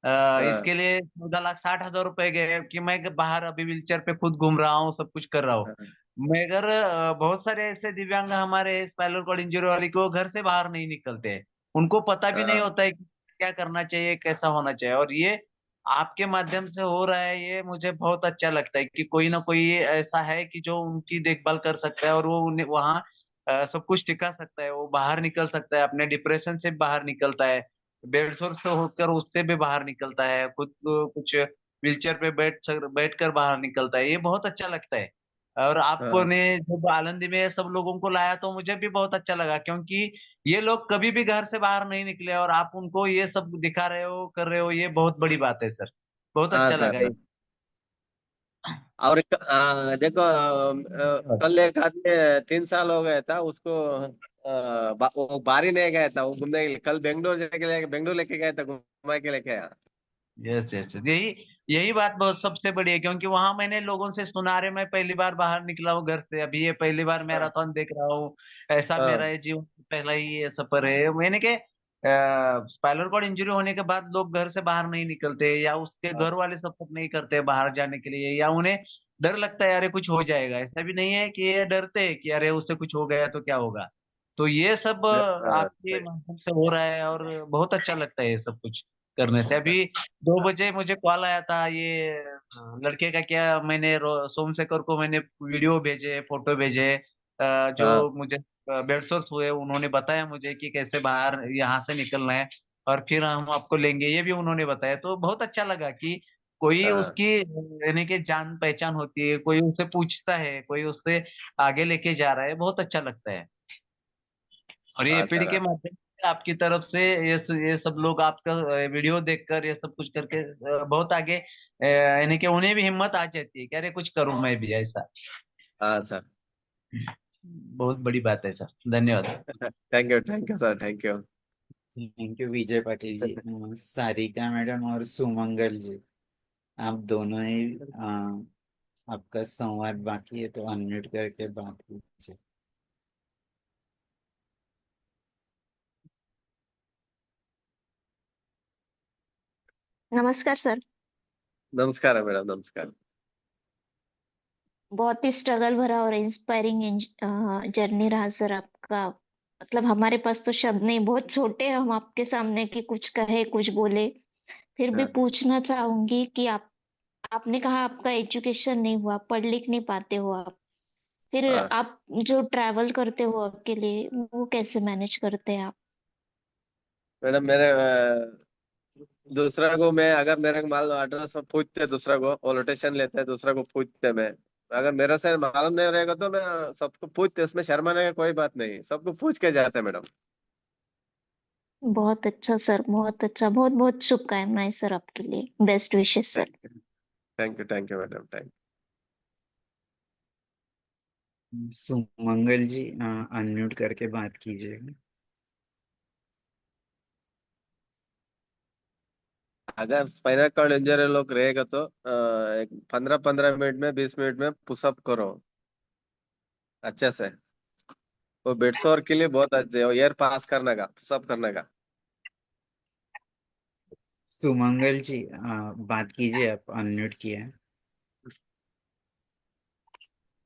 हाँ, इसके लिए 14,60,000 रुपए गए कि मैं बाहर अभी व्हीलचेयर पे खुद घूम रहा हूँ, सब कुछ कर रहा हूँ। हाँ, मगर बहुत सारे ऐसे दिव्यांग हमारे स्पाइनल कॉर्ड इंजरी वाले को घर से बाहर नहीं निकलते हैं। उनको पता भी नहीं हाँ, होता है कि क्या करना चाहिए, कैसा होना चाहिए। और ये आपके माध्यम से हो रहा है, ये मुझे बहुत अच्छा लगता है कि कोई ना कोई ऐसा है कि जो उनकी देखभाल कर सकता है, और वो उन्हें वहाँ सब कुछ टिका सकता है। वो बाहर निकल सकता है, अपने डिप्रेशन से बाहर निकलता है, बेड सोर से होकर उससे भी बाहर निकलता है, खुद को कुछ व्हीलचेयर पे बैठ कर बाहर निकलता है। ये बहुत अच्छा लगता है। और आपको हाँ, ने जब आलंदी में सब लोगों को लाया तो मुझे भी बहुत अच्छा लगा, क्योंकि ये लोग कभी भी घर से बाहर नहीं निकले और आप उनको ये सब दिखा रहे हो, कर रहे हो, ये बहुत बड़ी बात है सर। बहुत हाँ अच्छा लगा सर। ये। और देखो, कल एक आदमी 3 साल हो गया था उसको। वो बारी नहीं गया था, वो घूमने के लिए कल बेंगलोर लेके गया था, घुमा के लेके आया। यस यस, यही यही बात बहुत सबसे बड़ी है, क्योंकि वहां मैंने लोगों से सुना रहे, मैं पहली बार बाहर निकला हूँ घर से, अभी ये पहली बार हाँ, मैराथन देख रहा हूँ। ऐसा मेरा हाँ, ये जीवन का पहला ही ये सफर है। मैंने के स्पाइनल कॉर्ड इंजरी होने के बाद लोग घर से बाहर नहीं निकलते, या उसके हाँ, घर वाले सपोर्ट नहीं करते बाहर जाने के लिए, या उन्हें डर लगता है अरे कुछ हो जाएगा। ऐसा भी नहीं है कि ये डरते हैं कि अरे उससे कुछ हो गया तो क्या होगा। तो ये सब आपके सही। माध्यम से हो रहा है, और बहुत अच्छा लगता है ये सब कुछ करने से। अभी 2 बजे मुझे कॉल आया था, ये लड़के का क्या, मैंने सोमशेखर को मैंने वीडियो भेजे, फोटो भेजे, हाँ, जो मुझे बेड सोर्स हुए, उन्होंने बताया मुझे कि कैसे बाहर यहाँ से निकलना है, और फिर हम आपको लेंगे, ये भी उन्होंने बताया। तो बहुत अच्छा लगा कि कोई हाँ, उसकी यानी कि जान पहचान होती है, कोई उससे पूछता है, कोई उससे आगे लेके जा रहा है, बहुत अच्छा लगता है। और ये हाँ एपीडी के सर। माध्यम से आपकी तरफ से ये सब लोग आपका वीडियो देखकर ये सब कुछ करके बहुत आगे यानी कि उन्हें भी हिम्मत आ जाती है कि अरे कुछ करूं मैं भी ऐसा। हाँ सर। बहुत बड़ी बात है सर, धन्यवाद। Thank you sir, thank you. Thank you Vijay Patil ji. Sarika madam और सुमंगल जी, आप दोनों ही आपका संवाद बाकी है तो अनम्यूट करके बात कीजिए। नमस्कार सर। नमस्कार मैडम, नमस्कार। बहुत ही स्ट्रगल भरा और इंस्पायरिंग जर्नी रहा सर आपका मतलब हमारे पास तो शब्द नहीं, बहुत छोटे हैं हम आपके सामने कि कुछ कहे कुछ बोले। फिर भी हाँ पूछना चाहूंगी कि आपने कहा आपका एजुकेशन नहीं हुआ, पढ़ लिख नहीं पाते हो आप, फिर हाँ आप जो ट्रैवल करते हो अकेले वो कैसे मैनेज करते हैं आप? मैडम, मेरे दूसरा को मैं अगर मेरे को मान लो एड्रेस पूछते दूसरा को, वो लोकेशन लेते हैं, दूसरा को पूछते मैं। अगर मेरा से मालूम नहीं रहेगा तो मैं सबको पूछते, उसमें शर्माने का कोई बात नहीं, सबको पूछ के जाते हैं मैडम। बहुत अच्छा सर, बहुत अच्छा, बहुत बहुत शुभकामनाएं सर आपके लिए, best wishes sir. Thank you madam, thank. Sumangal ji unmute करके बात कीजिएगा। अगर स्पाइनल कॉर्ड इंजरी लोग रहेगा तो एक 15-15 मिनट में, 20 मिनट में पुशअप करो अच्छे से। वो बेड सोर के लिए बहुत अच्छे है, एयर पास करने का, पुशअप करने का। सुमंगल जी बात कीजिए, आप अनम्यूट किए हैं।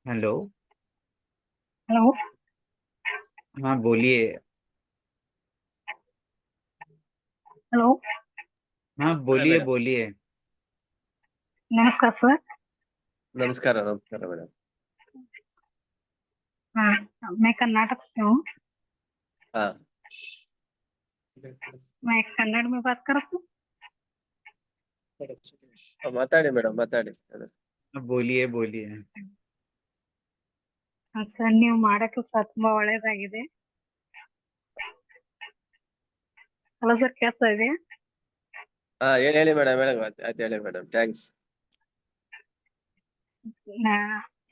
हेलो। हेलो। हाँ बोलिए। हेलो। हाँ हाँ बोलिए मैडम। बोलिए। नमस्कार सर। नमस्कार नमस्कार मैडम। हाँ, मैं कर्नाटक से हूँ। हाँ मैं कन्नड़ में बात कर रहा हूँ। ಮಾತಾಡಿ ಮೇಡಮ್, ಮಾತಾಡಿ. बोलिए बोलिए। ಸರ್, ನೀವು ಮಾಡೋಕೆ ಸಹ ತುಂಬಾ ಒಳ್ಳೇದಾಗಿದೆ. ಹಲೋ ಸರ್, ಕೇಳ್ತಾ ಇದೆ? ಹಾ ಹೇಳಿ ಮೇಡಮ್, ಆಯ್ತು ಹೇಳಿ ಮೇಡಮ್, ಥ್ಯಾಂಕ್ಸ್.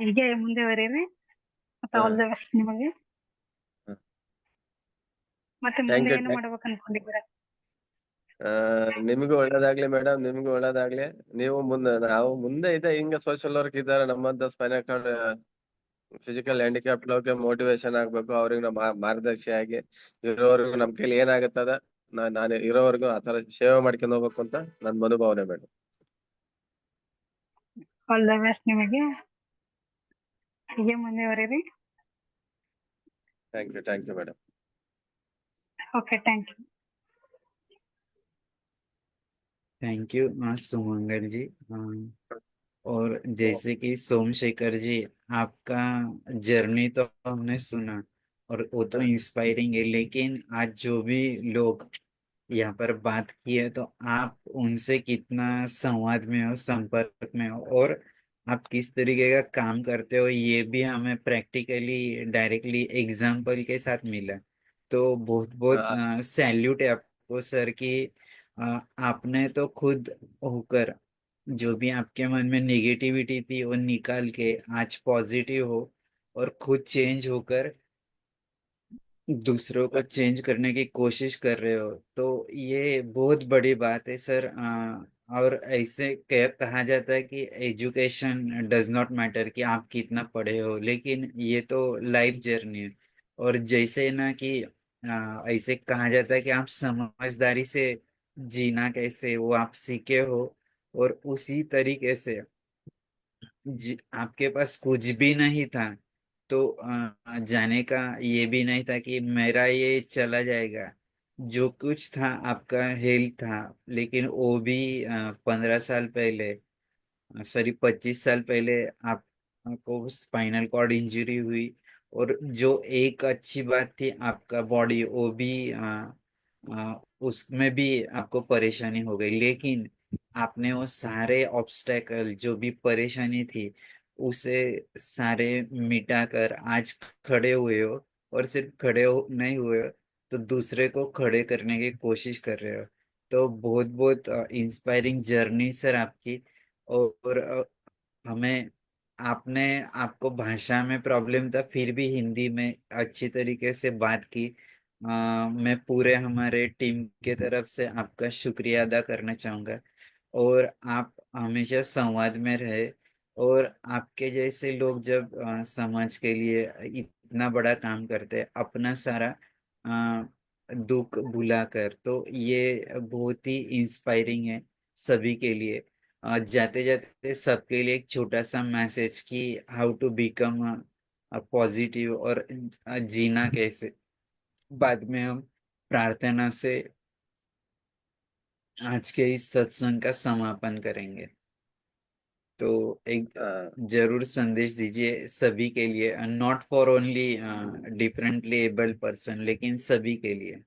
ಹೀಗೆ ಮುಂದೆವರೀರಿ ಮತ್ತೆ ಹಾ ಆಲ್ ದ ಬೆಸ್ಟ್ ನಿಮಗೆ. ಮತ್ತೆ ಥ್ಯಾಂಕ್ ಮುಂದೆ ಯು. ಏನು ಮಾಡ್ಬೇಕು ಅನ್ಕೊಂಡಿದ್ದೀರಾ? ನಿಮಗೂ ಒಳ್ಳೇದಾಗ್ಲಿ ಮೇಡಮ್, ನಿಮಗೂ ಒಳ್ಳೇದಾಗ್ಲಿ. ನೀವು ಮುಂದೆ, ನಾವು ಮುಂದೆ ಇದೆ ಹಿಂಗ ಸೋಷಿಯಲ್ ವರ್ಕ್ ಇದ್ದಾರೆ ನಮ್ಮಂತ ಸ್ಪೈನಲ್ ಕಾರ್ಡ್ ಫಿಸಿಕಲ್ ಹ್ಯಾಂಡಿಕ್ಯಾಪ್ ಲೋಕೆ ಮೋಟಿವೇಶನ್ ಆಗ್ಬೇಕು, ಅವ್ರಿಗೆ ನಾವು ಮಾರ್ಗದರ್ಶಿ ಆಗಿ ಇರೋವರೆಗೂ ನಮ್ ಕೈಲಿ ಏನಾಗುತ್ತದ ನಾನು ಇರೋವರೆಗೂ ಆತರ ಸೇವೆ ಮಾಡ್ಕೊಂಡು ಹೋಗ್ಬೇಕು ಅಂತ ನನ್ ಮನೋಭಾವನೆ ಮೇಡಮ್. ಆಲ್ ದ ಬೆಸ್ಟ್ ನಿಮಗೆ, ಹೀಗೆ ಮುಂದೆವರೀರಿ. Thank you madam. Okay, thank you. Thank you Sumangal ji. और जैसे कि सोमशेखर जी, आपका जर्नी तो हमने सुना और वो तो इंस्पायरिंग है, लेकिन आज जो भी लोग यहाँ पर बात की है तो आप उनसे कितना संवाद में हो, संपर्क में हो, और आप किस तरीके का काम करते हो ये भी हमें प्रैक्टिकली डायरेक्टली एग्जाम्पल के साथ मिला। तो बहुत बहुत हाँ सैल्यूट है आपको सर कि आपने तो खुद होकर जो भी आपके मन में नेगेटिविटी थी वो निकाल के आज पॉजिटिव हो और खुद चेंज होकर दूसरों को चेंज करने की कोशिश कर रहे हो, तो ये बहुत बड़ी बात है सर। और ऐसे कहा जाता है कि एजुकेशन डज नॉट मैटर कि आप कितना पढ़े हो, लेकिन ये तो लाइफ जर्नी है। और जैसे ना कि ऐसे कहा जाता है कि आप समझदारी से जीना कैसे वो आप सीखे हो, और उसी तरीके से आपके पास कुछ भी नहीं था तो जाने का ये भी नहीं था कि मेरा ये चला जाएगा। जो कुछ था आपका हेल्थ था, लेकिन वो भी 15 साल पहले, सॉरी 25 साल पहले आपको स्पाइनल कॉर्ड इंजरी हुई। और जो एक अच्छी बात थी आपका बॉडी, वो भी उसमें भी आपको परेशानी हो गई, लेकिन आपने वो सारे ऑब्स्टेकल जो भी परेशानी थी उसे सारे मिटाकर आज खड़े हुए हो। और सिर्फ खड़े हो नहीं हुए हो, तो दूसरे को खड़े करने की कोशिश कर रहे हो। तो बहुत बहुत इंस्पायरिंग जर्नी सर आपकी। और हमें आपने आपको भाषा में प्रॉब्लम था फिर भी हिंदी में अच्छी तरीके से बात की। मैं पूरे हमारे टीम के तरफ से आपका शुक्रिया अदा करना चाहूँगा। और आप हमेशा संवाद में रहे, और आपके जैसे लोग जब समाज के लिए इतना बड़ा काम करते हैं अपना सारा दुख भुलाकर, तो ये बहुत ही इंस्पायरिंग है सभी के लिए। जाते जाते सबके लिए एक छोटा सा मैसेज कि हाउ टू बिकम पॉजिटिव और जीना कैसे। बाद में हम प्रार्थना से आज के इस सत्संग का समापन करेंगे। तो एक जरूर संदेश दीजिए सभी के लिए, not for only differently able person, लेकिन सभी के लिए।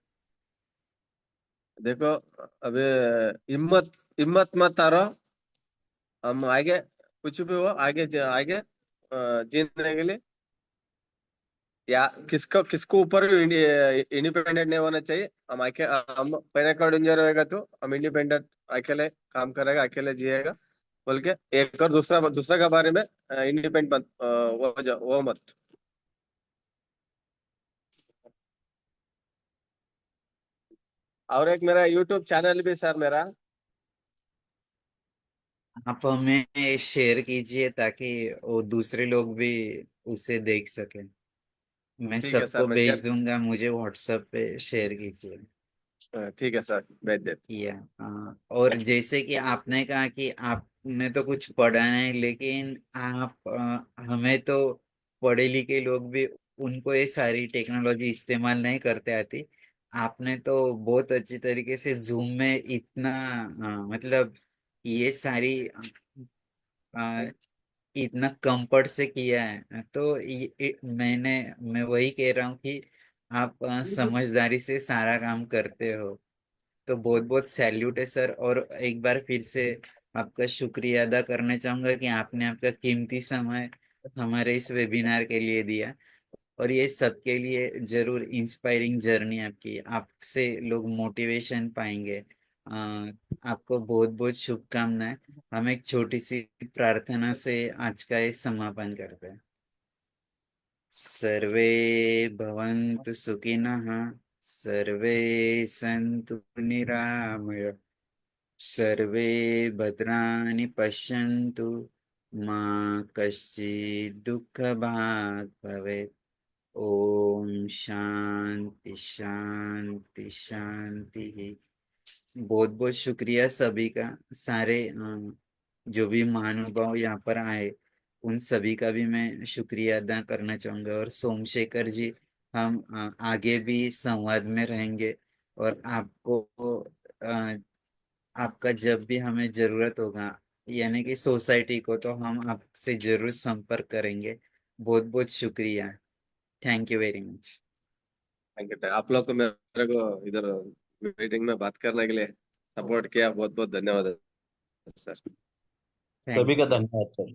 देखो, अभी हिम्मत हिम्मत मत हारो। हम आगे कुछ भी हो, आगे जीने के लिए, या किसको किसको ऊपर भी इंडिपेंडेंट नहीं होना चाहिए। हम पैना कार्ड इंजर होएगा तो हम इंडिपेंडेंट, अकेले काम करेगा, अकेले जिएगा बोल के, एक और दूसरा दूसरा के बारे में इंडिपेंडेंट मत, वो मत। और एक मेरा यूट्यूब चैनल भी सर मेरा। आप हमें शेयर कीजिए ताकि वो दूसरे लोग भी उसे देख सकें। मैं ठीक है सर, सबको मैं भेज शेयर। दूंगा, मुझे व्हाट्सएप पे शेयर कीजिए। ठीक है सर, भेज देते। या और जैसे कि आपने कहा कि आपने तो कुछ पढ़ा नहीं, लेकिन आप हमें तो पढ़े लिखे लोग भी, उनको ये सारी टेक्नोलॉजी इस्तेमाल नहीं करते आती। आपने तो बहुत अच्छी तरीके से जूम में इतना मतलब ये सारी अ, इतना कंफर्ट से किया है। तो मैं वही कह रहा हूँ कि आप समझदारी से सारा काम करते हो। तो बहुत बहुत सैल्यूट है सर। और एक बार फिर से आपका शुक्रिया अदा करना चाहूंगा कि आपने आपका कीमती समय हमारे इस वेबिनार के लिए दिया। और ये सबके लिए जरूर इंस्पायरिंग जर्नी आपकी, आपसे लोग मोटिवेशन पाएंगे। आपको बहुत बहुत शुभकामनाएं। हम एक छोटी सी प्रार्थना से आज का ये समापन करते हैं। सर्वे भवन्तु सुखिनः, सर्वे सन्तु निरामय, सर्वे भद्राणि पश्यन्तु, मा कश्चित् दुःखभाग् भवेत्। ओम शांति शांति शांति। बहुत बहुत शुक्रिया सभी का। सारे जो भी महानुभाव यहाँ पर आए, उन सभी का भी मैं शुक्रिया अदा करना चाहूंगा। और सोमशेखर जी, हम आगे भी संवाद में रहेंगे। और आपको अ, आपका जब भी हमें जरूरत होगा, यानी कि सोसाइटी को, तो हम आपसे जरूर संपर्क करेंगे। बहुत बहुत शुक्रिया। Thank you very much. Thank you. आप लोग को, मेरे को इधर मीटिंग में बात करने के लिए सपोर्ट किया, बहुत बहुत धन्यवाद सर। थैंक सभी यू। का धन्यवाद सर।